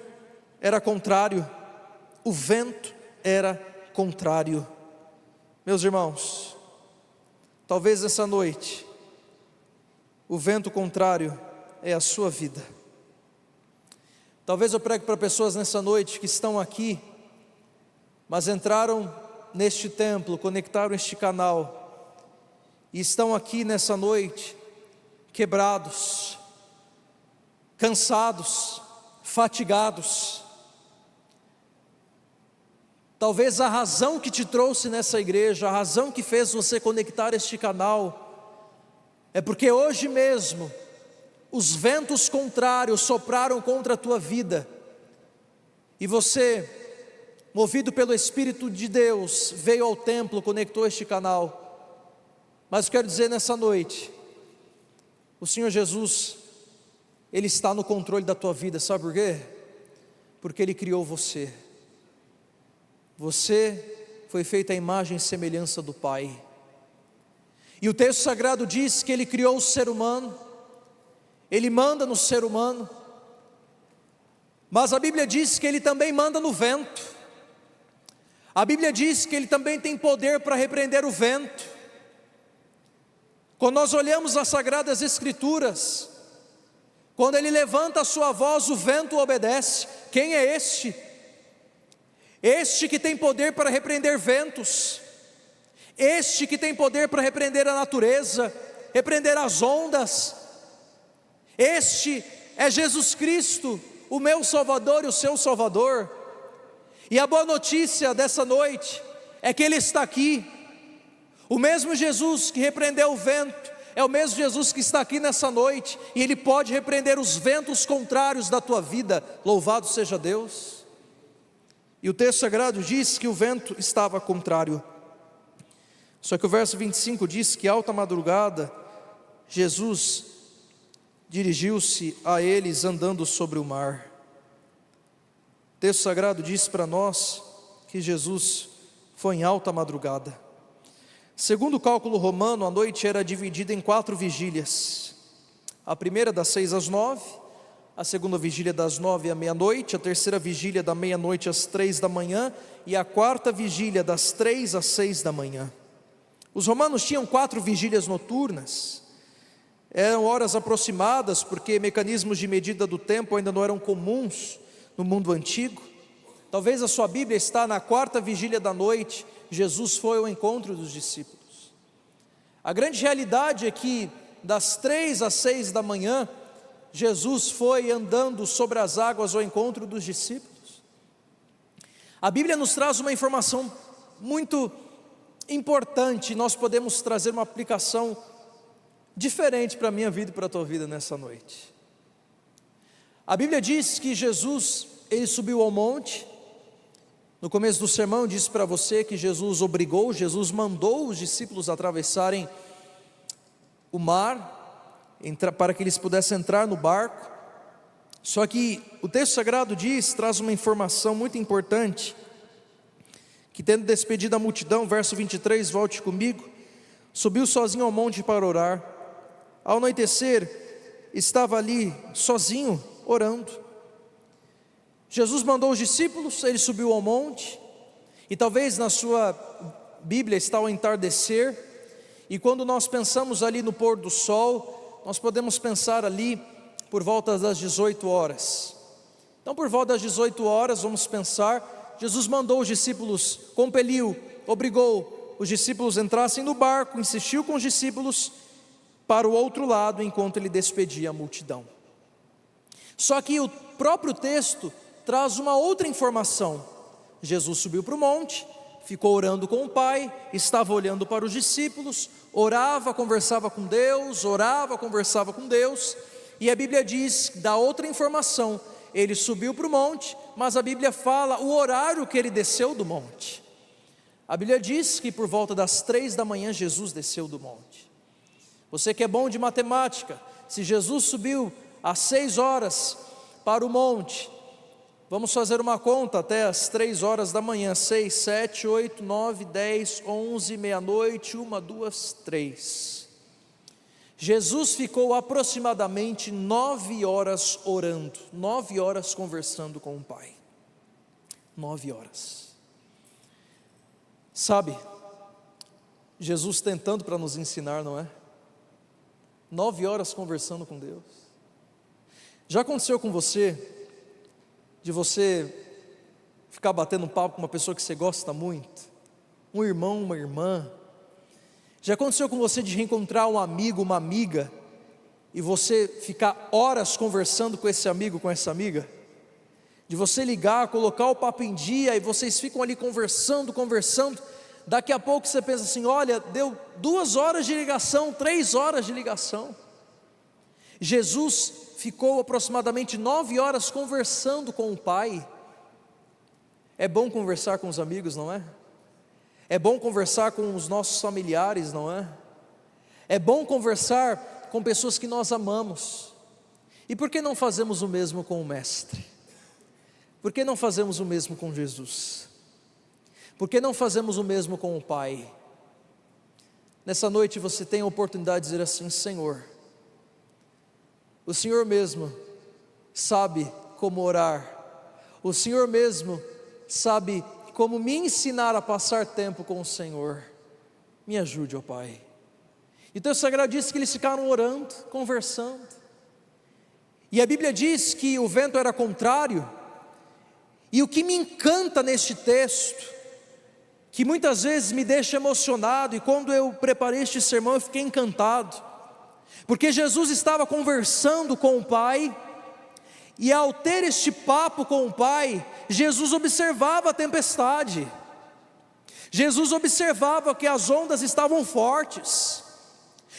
era contrário. O vento era contrário. Meus irmãos, talvez essa noite, o vento contrário é a sua vida. Talvez eu pregue para pessoas nessa noite que estão aqui, mas entraram neste templo, conectaram este canal, e estão aqui nessa noite, quebrados, cansados, fatigados. Talvez a razão que te trouxe nessa igreja, a razão que fez você conectar este canal, é porque hoje mesmo, os ventos contrários sopraram contra a tua vida, e você, movido pelo Espírito de Deus, veio ao templo, conectou este canal. Mas eu quero dizer nessa noite, o Senhor Jesus, Ele está no controle da tua vida, sabe por quê? Porque Ele criou você. Você foi feito à imagem e semelhança do Pai. E o texto sagrado diz que Ele criou o ser humano, Ele manda no ser humano, mas a Bíblia diz que Ele também manda no vento. A Bíblia diz que Ele também tem poder para repreender o vento. Quando nós olhamos as Sagradas Escrituras, quando Ele levanta a sua voz, o vento obedece. Quem é este? Este que tem poder para repreender ventos, este que tem poder para repreender a natureza, repreender as ondas. Este é Jesus Cristo, o meu Salvador e o seu Salvador. E a boa notícia dessa noite é que Ele está aqui. O mesmo Jesus que repreendeu o vento é o mesmo Jesus que está aqui nessa noite, e Ele pode repreender os ventos contrários da tua vida. Louvado seja Deus. E o texto sagrado diz que o vento estava contrário. Só que o verso 25 diz que alta madrugada, Jesus dirigiu-se a eles andando sobre o mar. O texto sagrado diz para nós que Jesus foi em alta madrugada. Segundo o cálculo romano, a noite era dividida em 4 vigílias. A primeira das 6 às 9, a segunda vigília das 9 à meia-noite, a terceira vigília da meia-noite às 3 da manhã e a quarta vigília das 3 às 6 da manhã. Os romanos tinham 4 vigílias noturnas. Eram horas aproximadas, porque mecanismos de medida do tempo ainda não eram comuns no mundo antigo. Talvez a sua Bíblia está na 4ª vigília da noite. Jesus foi ao encontro dos discípulos. A grande realidade é que das 3 às 6 da manhã, Jesus foi andando sobre as águas ao encontro dos discípulos. A Bíblia nos traz uma informação muito importante. Nós podemos trazer uma aplicação diferente para a minha vida e para a tua vida nessa noite. A Bíblia diz que Jesus, Ele subiu ao monte. No começo do sermão eu disse para você que Jesus mandou os discípulos atravessarem o mar, para que eles pudessem entrar no barco. Só que o texto sagrado traz uma informação muito importante, que tendo despedido a multidão, verso 23, volte comigo, subiu sozinho ao monte para orar. Ao anoitecer, estava ali sozinho, orando. Jesus mandou os discípulos, Ele subiu ao monte, e talvez na sua Bíblia está o entardecer, e quando nós pensamos ali no pôr do sol, nós podemos pensar ali por volta das 18 horas. Então por volta das 18 horas, vamos pensar, Jesus mandou os discípulos, obrigou os discípulos entrassem no barco, insistiu com os discípulos para o outro lado, enquanto Ele despedia a multidão. Só que o próprio texto traz uma outra informação. Jesus subiu para o monte, ficou orando com o Pai, estava olhando para os discípulos, orava, conversava com Deus, e a Bíblia diz, dá outra informação, Ele subiu para o monte, mas a Bíblia fala o horário que Ele desceu do monte. A Bíblia diz que por volta das 3 da manhã Jesus desceu do monte. Você que é bom de matemática, se Jesus subiu às 6 horas para o monte, Vamos fazer uma conta até as 3 horas da manhã: 6, 7, 8, 9, 10, 11, meia-noite, 1, 2, 3. Jesus ficou aproximadamente 9 horas orando, 9 horas conversando com o Pai. 9 horas. Sabe, Jesus tentando para nos ensinar, não é? 9 horas conversando com Deus. Já aconteceu com você, de você ficar batendo um papo com uma pessoa que você gosta muito, um irmão, uma irmã? Já aconteceu com você de reencontrar um amigo, uma amiga, e você ficar horas conversando com esse amigo, com essa amiga? De você ligar, colocar o papo em dia, e vocês ficam ali conversando, daqui a pouco você pensa assim: olha, deu 2 horas de ligação, 3 horas de ligação. Jesus ficou aproximadamente 9 horas conversando com o Pai. É bom conversar com os amigos, não é? É bom conversar com os nossos familiares, não é? É bom conversar com pessoas que nós amamos. E por que não fazemos o mesmo com o Mestre? Por que não fazemos o mesmo com Jesus? Por que não fazemos o mesmo com o Pai? Nessa noite você tem a oportunidade de dizer assim: Senhor, o Senhor mesmo sabe como orar, o Senhor mesmo sabe como me ensinar a passar tempo com o Senhor. Me ajude, ó Pai. E o texto sagrado diz que eles ficaram orando, conversando, e a Bíblia diz que o vento era contrário. E o que me encanta neste texto, que muitas vezes me deixa emocionado, e quando eu preparei este sermão eu fiquei encantado, porque Jesus estava conversando com o Pai, e ao ter este papo com o Pai, Jesus observava a tempestade, Jesus observava que as ondas estavam fortes,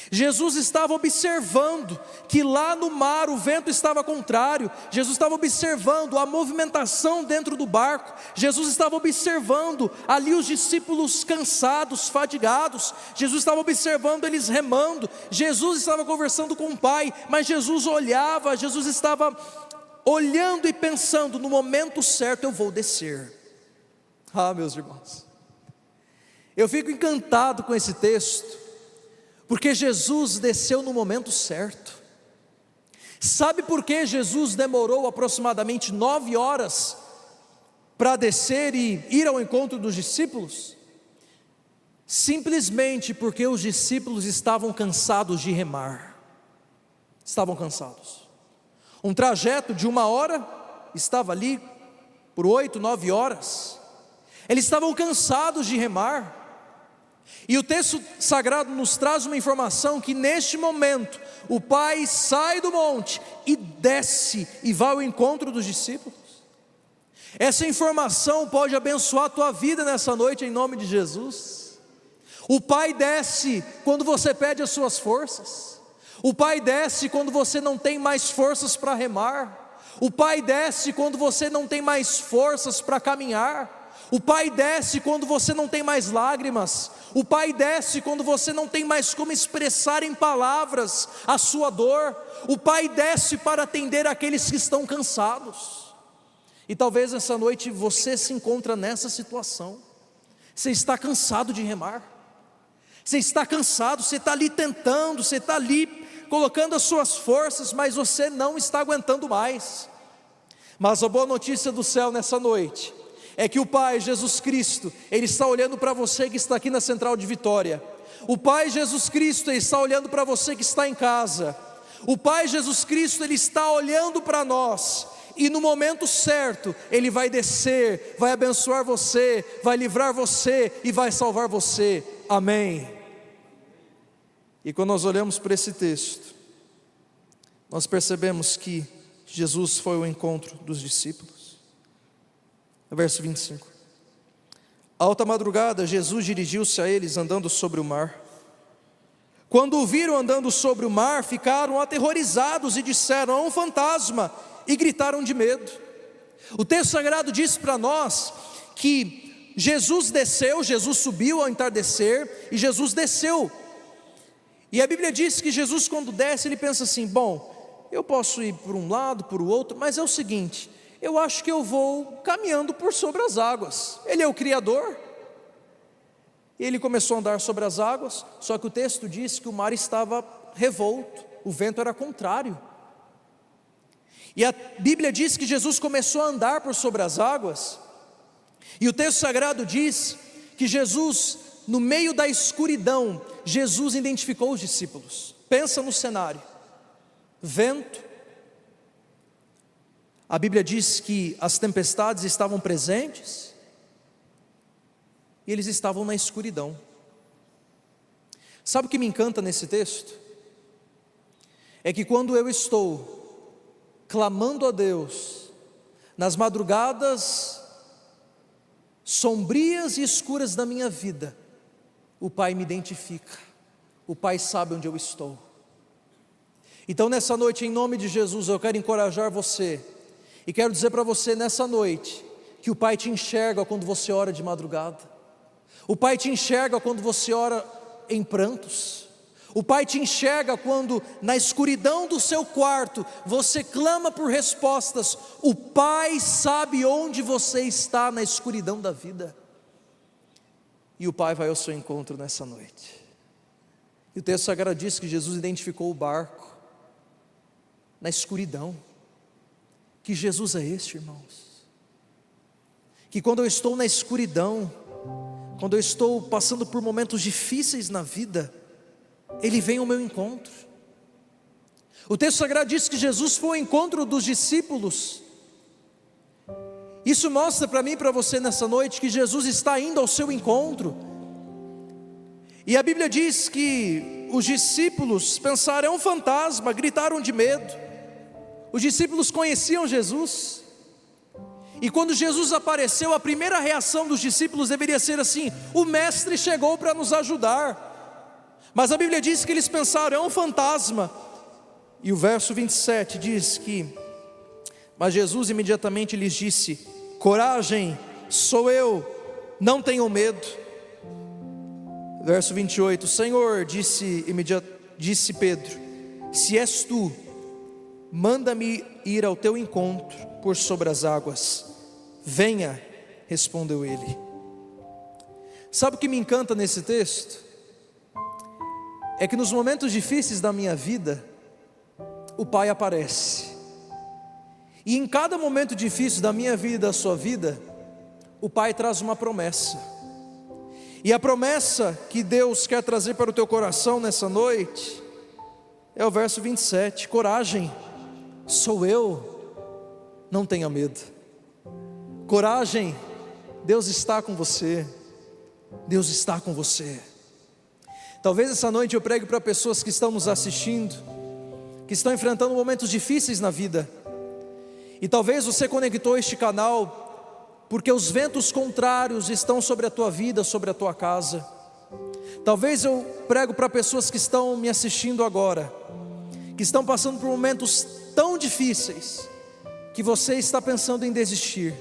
Jesus estava observando que lá no mar o vento estava contrário, Jesus estava observando a movimentação dentro do barco, Jesus estava observando ali os discípulos cansados, fadigados, Jesus estava observando eles remando, Jesus estava conversando com o Pai, mas Jesus olhava, Jesus estava olhando e pensando: no momento certo eu vou descer. Ah, meus irmãos, eu fico encantado com esse texto, porque Jesus desceu no momento certo. Sabe por que Jesus demorou aproximadamente 9 horas para descer e ir ao encontro dos discípulos? Simplesmente porque os discípulos estavam cansados de remar. Estavam cansados. Um trajeto de 1 hora estava ali por 8, 9 horas. Eles estavam cansados de remar. E o texto sagrado nos traz uma informação que neste momento o Pai sai do monte e desce e vai ao encontro dos discípulos. Essa informação pode abençoar a tua vida nessa noite em nome de Jesus. O Pai desce quando você perde as suas forças. O Pai desce quando você não tem mais forças para remar. O Pai desce quando você não tem mais forças para caminhar. O Pai desce quando você não tem mais lágrimas. O Pai desce quando você não tem mais como expressar em palavras a sua dor. O Pai desce para atender aqueles que estão cansados. E talvez essa noite você se encontra nessa situação. Você está cansado de remar. Você está cansado, você está ali tentando, você está ali colocando as suas forças, mas você não está aguentando mais. Mas a boa notícia do céu nessa noite é que o Pai Jesus Cristo, Ele está olhando para você que está aqui na Central de Vitória. O Pai Jesus Cristo, Ele está olhando para você que está em casa. O Pai Jesus Cristo, Ele está olhando para nós. E no momento certo, Ele vai descer, vai abençoar você, vai livrar você e vai salvar você. Amém. E quando nós olhamos para esse texto, nós percebemos que Jesus foi ao encontro dos discípulos. Verso 25. Alta madrugada, Jesus dirigiu-se a eles andando sobre o mar. Quando o viram andando sobre o mar, ficaram aterrorizados e disseram: é um fantasma, e gritaram de medo. O texto sagrado diz para nós que Jesus desceu, Jesus subiu ao entardecer, e Jesus desceu. E a Bíblia diz que Jesus, quando desce, ele pensa assim: bom, eu posso ir por um lado, por outro, mas é o seguinte, eu acho que eu vou caminhando por sobre as águas. Ele é o Criador. E ele começou a andar sobre as águas, só que o texto diz que o mar estava revolto, o vento era contrário. E a Bíblia diz que Jesus começou a andar por sobre as águas, e o texto sagrado diz que Jesus, no meio da escuridão, Jesus identificou os discípulos. Pensa no cenário: vento, a Bíblia diz que as tempestades estavam presentes, e eles estavam na escuridão. Sabe o que me encanta nesse texto? É que quando eu estou clamando a Deus, nas madrugadas sombrias e escuras da minha vida, o Pai me identifica, o Pai sabe onde eu estou. Então nessa noite, em nome de Jesus, eu quero encorajar você, e quero dizer para você nessa noite, que o Pai te enxerga quando você ora de madrugada. O Pai te enxerga quando você ora em prantos. O Pai te enxerga quando na escuridão do seu quarto você clama por respostas. O Pai sabe onde você está na escuridão da vida. E o Pai vai ao seu encontro nessa noite. E o texto sagrado diz que Jesus identificou o barco na escuridão. Que Jesus é este, irmãos? Que quando eu estou na escuridão, quando eu estou passando por momentos difíceis na vida, Ele vem ao meu encontro. O texto sagrado diz que Jesus foi ao encontro dos discípulos. Isso mostra para mim e para você nessa noite que Jesus está indo ao seu encontro. E a Bíblia diz que os discípulos pensaram: é um fantasma, gritaram de medo. Os discípulos conheciam Jesus. E quando Jesus apareceu, a primeira reação dos discípulos deveria ser assim: o mestre chegou para nos ajudar. Mas a Bíblia diz que eles pensaram: é um fantasma. E o verso 27 diz que: mas Jesus imediatamente lhes disse: coragem, sou eu, não tenham medo. Verso 28, Senhor, disse Pedro, se és tu, manda-me ir ao teu encontro por sobre as águas. Venha, respondeu ele. Sabe o que me encanta nesse texto? É que nos momentos difíceis da minha vida, o Pai aparece. E em cada momento difícil da minha vida e da sua vida, o Pai traz uma promessa. E a promessa que Deus quer trazer para o teu coração nessa noite é o verso 27, coragem, sou eu, não tenha medo. Coragem, Deus está com você. Deus está com você. Talvez essa noite eu pregue para pessoas que estão nos assistindo, que estão enfrentando momentos difíceis na vida. E talvez você conectou este canal porque os ventos contrários estão sobre a tua vida, sobre a tua casa. Talvez eu prego para pessoas que estão me assistindo agora, que estão passando por momentos tão difíceis, que você está pensando em desistir.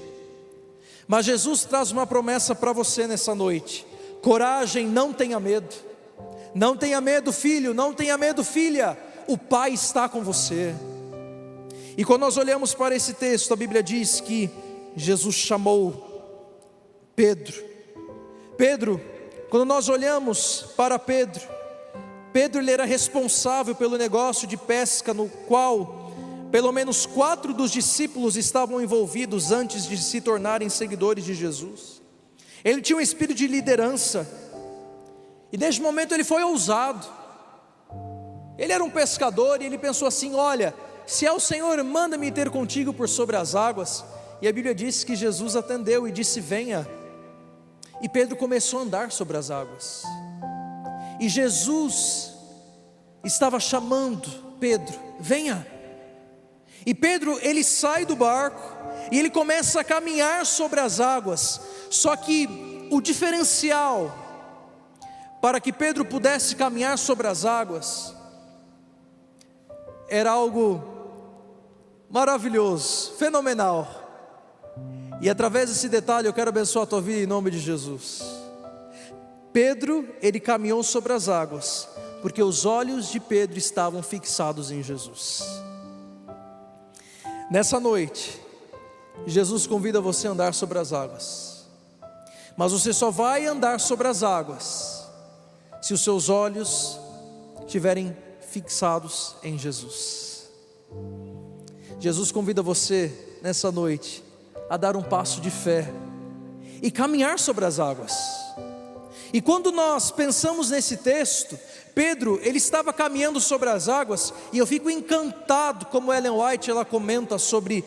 Mas Jesus traz uma promessa para você nessa noite: coragem, não tenha medo. Não tenha medo, filho, não tenha medo, filha. O Pai está com você. E quando nós olhamos para esse texto, a Bíblia diz que Jesus chamou Pedro. Quando nós olhamos para Pedro, ele era responsável pelo negócio de pesca, no qual pelo menos 4 dos discípulos estavam envolvidos antes de se tornarem seguidores de Jesus. Ele tinha um espírito de liderança, e neste momento ele foi ousado. Ele era um pescador e ele pensou assim: olha, se é o Senhor, manda-me ter contigo por sobre as águas. E a Bíblia diz que Jesus atendeu e disse: venha. E Pedro começou a andar sobre as águas. E Jesus estava chamando Pedro: venha. E Pedro, ele sai do barco e ele começa a caminhar sobre as águas. Só que o diferencial para que Pedro pudesse caminhar sobre as águas era algo maravilhoso, fenomenal. E através desse detalhe eu quero abençoar a tua vida em nome de Jesus. Pedro, ele caminhou sobre as águas porque os olhos de Pedro estavam fixados em Jesus. Nessa noite, Jesus convida você a andar sobre as águas. Mas você só vai andar sobre as águas se os seus olhos estiverem fixados em Jesus. Jesus convida você nessa noite a dar um passo de fé e caminhar sobre as águas. E quando nós pensamos nesse texto, Pedro, ele estava caminhando sobre as águas, e eu fico encantado como Ellen White, ela comenta sobre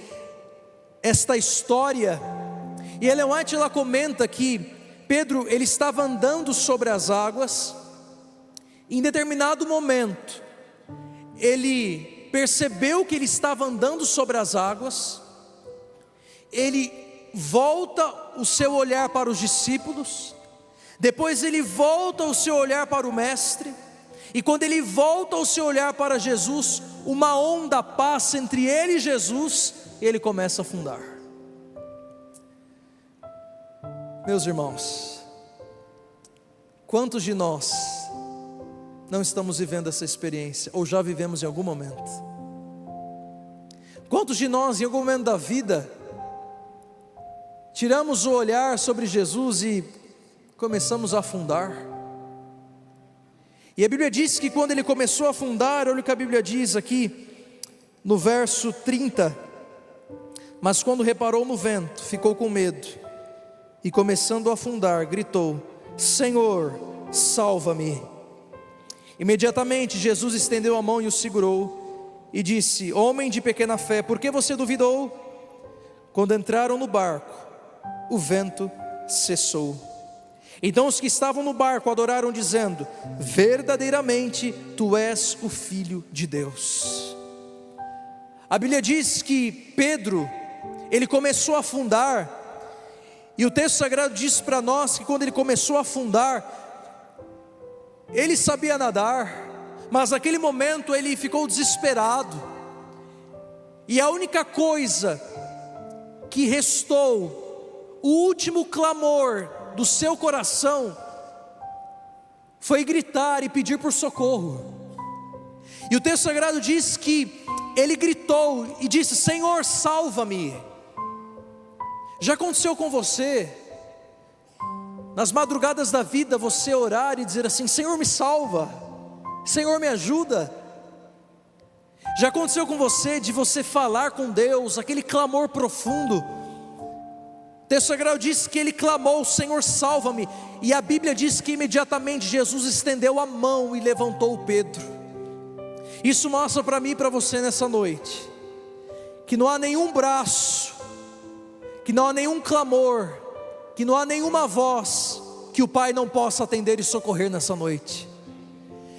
esta história. E Ellen White, ela comenta que Pedro, ele estava andando sobre as águas, e em determinado momento, ele percebeu que ele estava andando sobre as águas, ele volta o seu olhar para os discípulos, depois ele volta o seu olhar para o mestre, e quando ele volta o seu olhar para Jesus, uma onda passa entre ele e Jesus, e ele começa a afundar. Meus irmãos, quantos de nós não estamos vivendo essa experiência, ou já vivemos em algum momento? Quantos de nós em algum momento da vida tiramos o olhar sobre Jesus e começamos a afundar? E a Bíblia diz que quando ele começou a afundar, olha o que a Bíblia diz aqui no verso 30: mas quando reparou no vento, ficou com medo, e começando a afundar, gritou: Senhor, salva-me. Imediatamente Jesus estendeu a mão e o segurou, e disse: homem de pequena fé, por que você duvidou? Quando entraram no barco, o vento cessou. Então os que estavam no barco adoraram, dizendo: verdadeiramente tu és o Filho de Deus. A Bíblia diz que Pedro, ele começou a afundar, e o texto sagrado diz para nós que quando ele começou a afundar, ele sabia nadar, mas naquele momento ele ficou desesperado, e a única coisa que restou, o último clamor do seu coração, foi gritar e pedir por socorro. E o texto sagrado diz que ele gritou e disse: Senhor, salva-me. Já aconteceu com você, nas madrugadas da vida, você orar e dizer assim: Senhor, me salva, Senhor, me ajuda? Já aconteceu com você, de você falar com Deus, aquele clamor profundo? O texto sagrado diz que ele clamou: Senhor, salva-me. E a Bíblia diz que imediatamente Jesus estendeu a mão e levantou Pedro. Isso mostra para mim e para você nessa noite, que não há nenhum braço, que não há nenhum clamor, que não há nenhuma voz que o Pai não possa atender e socorrer nessa noite.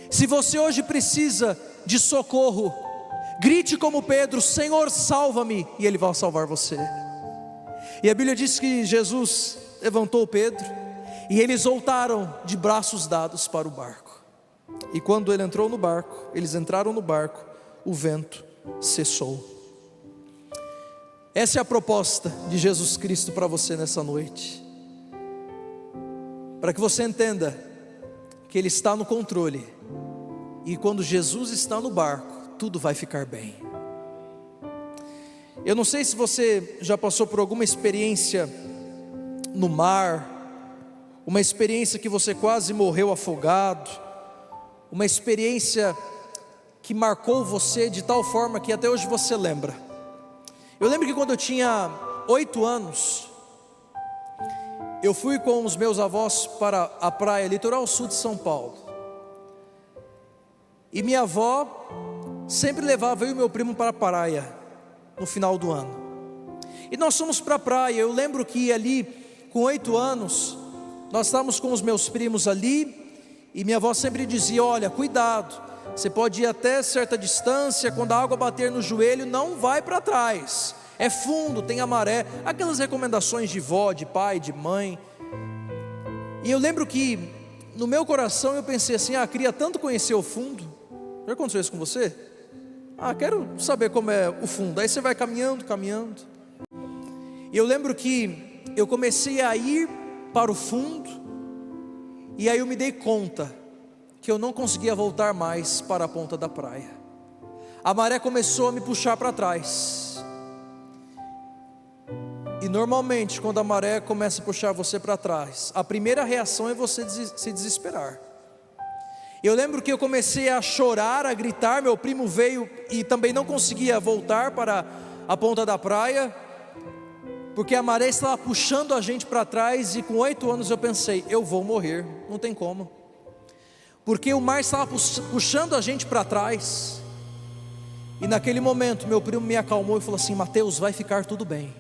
Se você hoje precisa de socorro, grite como Pedro: Senhor, salva-me, e Ele vai salvar você. E a Bíblia diz que Jesus levantou Pedro, e eles voltaram de braços dados para o barco. E quando ele entrou no barco, eles entraram no barco, o vento cessou. Essa é a proposta de Jesus Cristo para você nessa noite, para que você entenda que Ele está no controle, e quando Jesus está no barco, tudo vai ficar bem. Eu não sei se você já passou por alguma experiência no mar, uma experiência que você quase morreu afogado, uma experiência que marcou você de tal forma que até hoje você lembra. Eu lembro que quando eu tinha 8 anos, eu fui com os meus avós para a praia litoral sul de São Paulo, e minha avó sempre levava eu e meu primo para a praia no final do ano. E nós fomos para a praia. Eu lembro que ali, com 8 anos, nós estávamos com os meus primos ali, e minha avó sempre dizia: olha, cuidado, você pode ir até certa distância, quando a água bater no joelho, não vai para trás, é fundo, tem a maré, aquelas recomendações de vó, de pai, de mãe. E eu lembro que no meu coração eu pensei assim: queria tanto conhecer o fundo. Já aconteceu isso com você? Quero saber como é o fundo. Aí você vai caminhando, caminhando. E eu lembro que eu comecei a ir para o fundo, e aí eu me dei conta que eu não conseguia voltar mais para a ponta da praia. A maré começou a me puxar para trás. E normalmente, quando a maré começa a puxar você para trás, a primeira reação é você se desesperar. Eu lembro que eu comecei a chorar, a gritar. Meu primo veio e também não conseguia voltar para a ponta da praia, porque a maré estava puxando a gente para trás. E com 8 anos eu pensei, eu vou morrer, não tem como, porque o mar estava puxando a gente para trás. E naquele momento meu primo me acalmou e falou assim: Mateus, vai ficar tudo bem.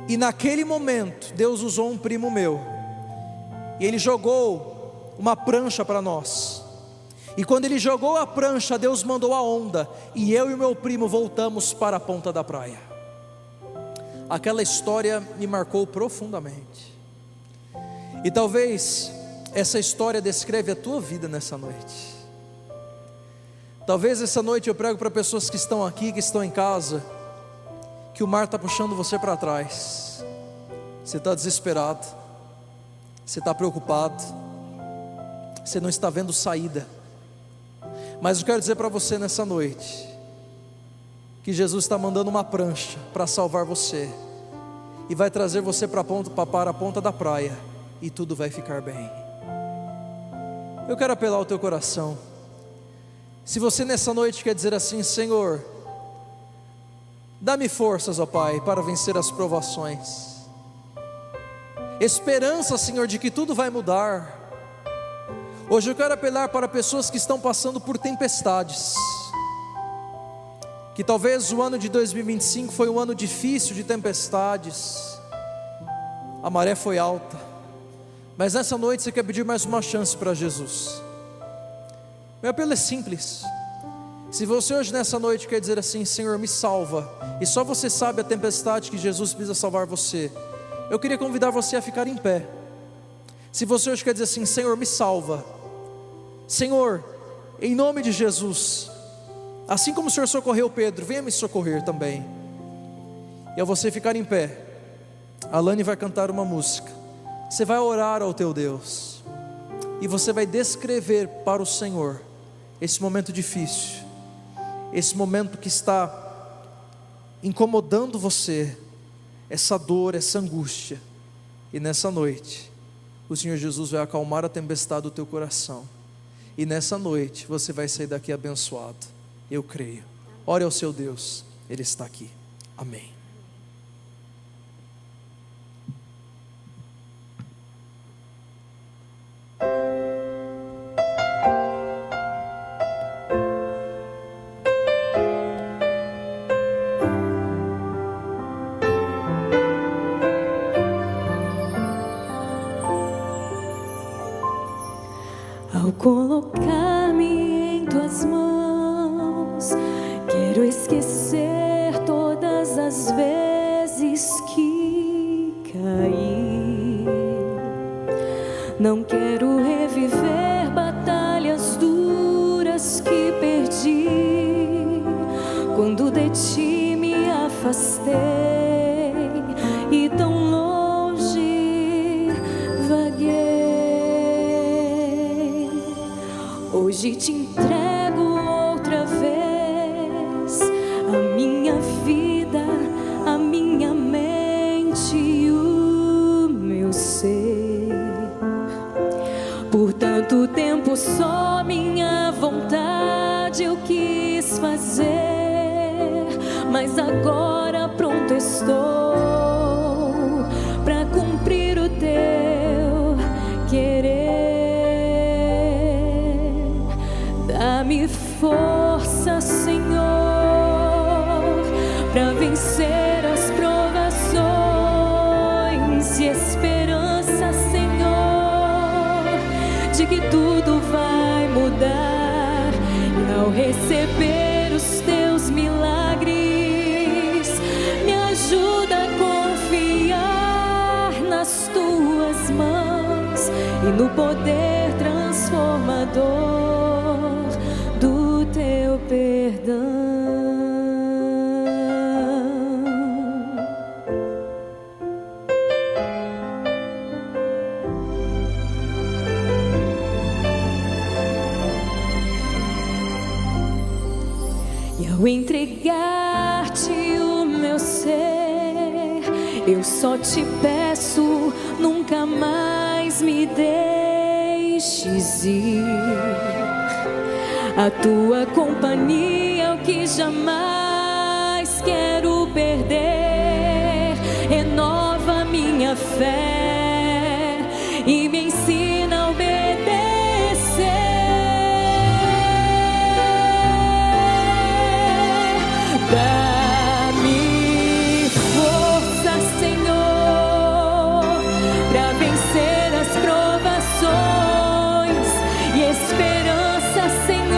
E naquele momento Deus usou um primo meu, e ele jogou uma prancha para nós. E quando ele jogou a prancha, Deus mandou a onda, e eu e o meu primo voltamos para a ponta da praia. Aquela história me marcou profundamente. E talvez essa história descreve a tua vida nessa noite. Talvez essa noite eu prego para pessoas que estão aqui, que estão em casa, que o mar está puxando você para trás. Você está desesperado, você está preocupado, você não está vendo saída. Mas eu quero dizer para você nessa noite, que Jesus está mandando uma prancha para salvar você, e vai trazer você para a ponta da praia, e tudo vai ficar bem. Eu quero apelar ao teu coração. Se você nessa noite quer dizer assim: Senhor, dá-me forças, ó Pai, para vencer as provações, esperança, Senhor, de que tudo vai mudar. Hoje eu quero apelar para pessoas que estão passando por tempestades, que talvez o ano de 2025 foi um ano difícil de tempestades, a maré foi alta, mas nessa noite você quer pedir mais uma chance para Jesus. Meu apelo é simples. Se você hoje nessa noite quer dizer assim: Senhor, me salva, e só você sabe a tempestade que Jesus precisa salvar você, eu queria convidar você a ficar em pé. Se você hoje quer dizer assim: Senhor, me salva, Senhor, em nome de Jesus, assim como o Senhor socorreu Pedro, venha me socorrer também. E ao você ficar em pé, a Lani vai cantar uma música, você vai orar ao teu Deus, e você vai descrever para o Senhor esse momento difícil, esse momento que está incomodando você, essa dor, essa angústia. E nessa noite o Senhor Jesus vai acalmar a tempestade do teu coração, e nessa noite você vai sair daqui abençoado. Eu creio. Ore ao seu Deus, Ele está aqui. Amém. Ao colocar-me em tuas mãos, quero esquecer todas as vezes que caí. Não quero reviver batalhas duras que perdi, quando de ti me afastei e tão longe vaguei. Hoje te entrego outra vez a minha vida, a minha mente e o meu ser. Por tanto tempo só minha vontade eu quis fazer, mas agora pronto estou para cumprir o teu querer. Dá-me força, Senhor, para vencer as provações, e esperança, Senhor, de que tudo vai mudar. E ao receber os teus milagres, me ajuda a confiar nas tuas mãos e no poder transformador do teu perdão. E ao entregar-te o meu ser, Eu só te peço, nunca mais me deixes ir. A tua companhia é o que jamais quero perder. Renova minha fé e me ensina a obedecer. Dá-me força, Senhor, para vencer as provações, e esperança, Senhor,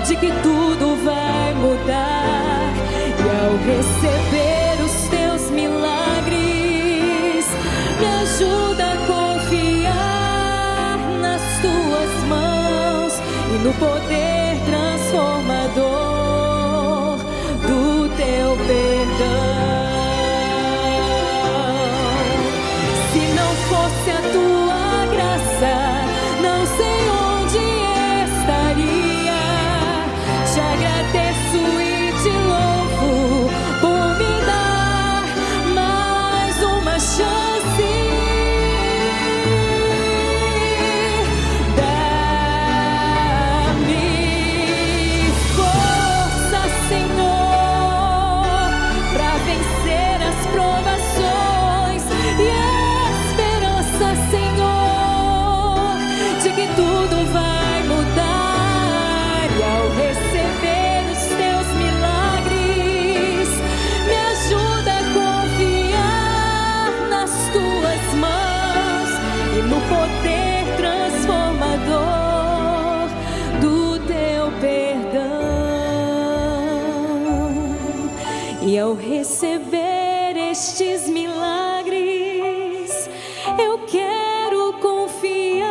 de que tudo vai mudar. E ao receber os teus milagres, me ajuda a confiar nas tuas mãos e no poder transformador do teu perdão. Se não fosse a tua graça, não sei onde estaria. Te agradeço e te louvo por me dar mais uma chance. Dá-me força, Senhor, para vencer as provações, e esperança, Senhor, de que tudo vai mudar. E ao receber os teus milagres, me ajuda a confiar nas tuas mãos e no poder transformador do teu perdão. E ao receber estes milagres, eu quero confiar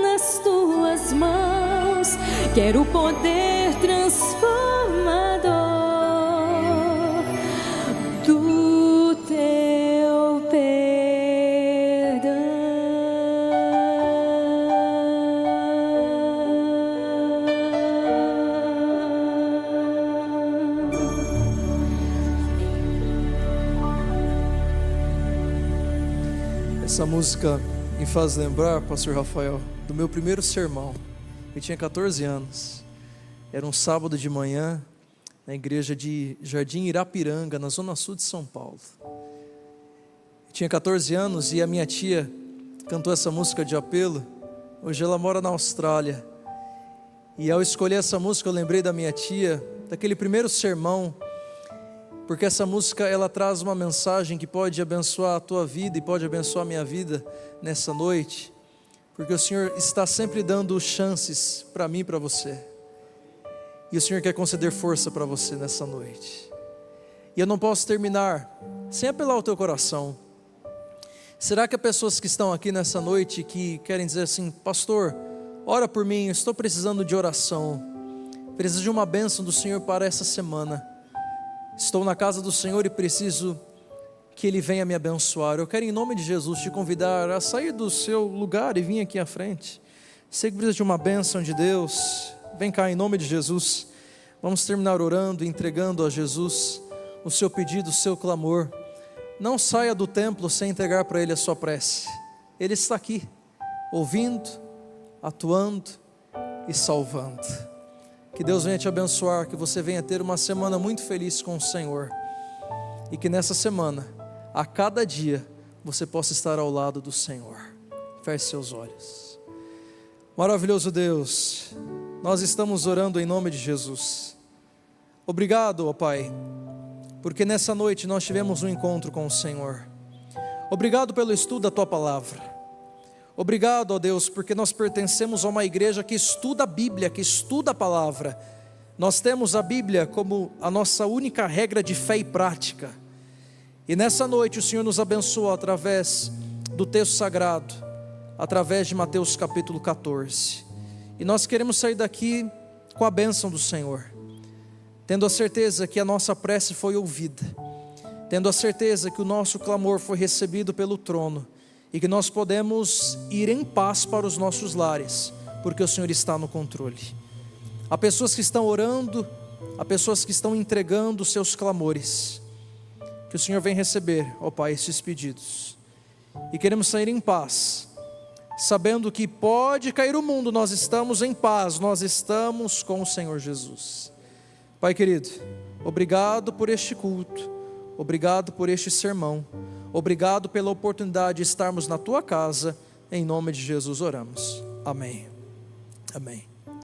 nas tuas mãos. Quero o poder transformador do teu perdão. Essa música me faz lembrar, pastor Rafael, do meu primeiro sermão. Eu tinha 14 anos. Era um sábado de manhã, na igreja de Jardim Irapiranga, na zona sul de São Paulo. Eu tinha 14 anos e a minha tia cantou essa música de apelo. Hoje ela mora na Austrália. E ao escolher essa música eu lembrei da minha tia, daquele primeiro sermão, porque essa música ela traz uma mensagem que pode abençoar a tua vida e pode abençoar a minha vida nessa noite, porque o Senhor está sempre dando chances para mim e para você, e o Senhor quer conceder força para você nessa noite. E eu não posso terminar sem apelar ao teu coração. Será que há pessoas que estão aqui nessa noite que querem dizer assim: pastor, ora por mim, eu estou precisando de oração, preciso de uma bênção do Senhor para essa semana. Estou na casa do Senhor e preciso que Ele venha me abençoar. Eu quero, em nome de Jesus, te convidar a sair do seu lugar e vir aqui à frente. Você que precisa de uma bênção de Deus, vem cá em nome de Jesus. Vamos terminar orando, entregando a Jesus o seu pedido, o seu clamor. Não saia do templo sem entregar para Ele a sua prece. Ele está aqui, ouvindo, atuando e salvando. Que Deus venha te abençoar, que você venha ter uma semana muito feliz com o Senhor, e que nessa semana, a cada dia, você possa estar ao lado do Senhor. Feche seus olhos. Maravilhoso Deus, nós estamos orando em nome de Jesus. Obrigado, ó Pai, porque nessa noite nós tivemos um encontro com o Senhor. Obrigado pelo estudo da Tua Palavra. Obrigado, ó Deus, porque nós pertencemos a uma igreja que estuda a Bíblia, que estuda a Palavra. Nós temos a Bíblia como a nossa única regra de fé e prática. E nessa noite o Senhor nos abençoa através do texto sagrado, através de Mateus capítulo 14. E nós queremos sair daqui com a bênção do Senhor, tendo a certeza que a nossa prece foi ouvida, tendo a certeza que o nosso clamor foi recebido pelo trono, e que nós podemos ir em paz para os nossos lares, porque o Senhor está no controle. Há pessoas que estão orando, há pessoas que estão entregando seus clamores. Que o Senhor venha receber, ó Pai, estes pedidos. E queremos sair em paz, sabendo que pode cair o mundo, nós estamos em paz, nós estamos com o Senhor Jesus. Pai querido, obrigado por este culto, obrigado por este sermão, obrigado pela oportunidade de estarmos na Tua casa, em nome de Jesus oramos, amém, amém.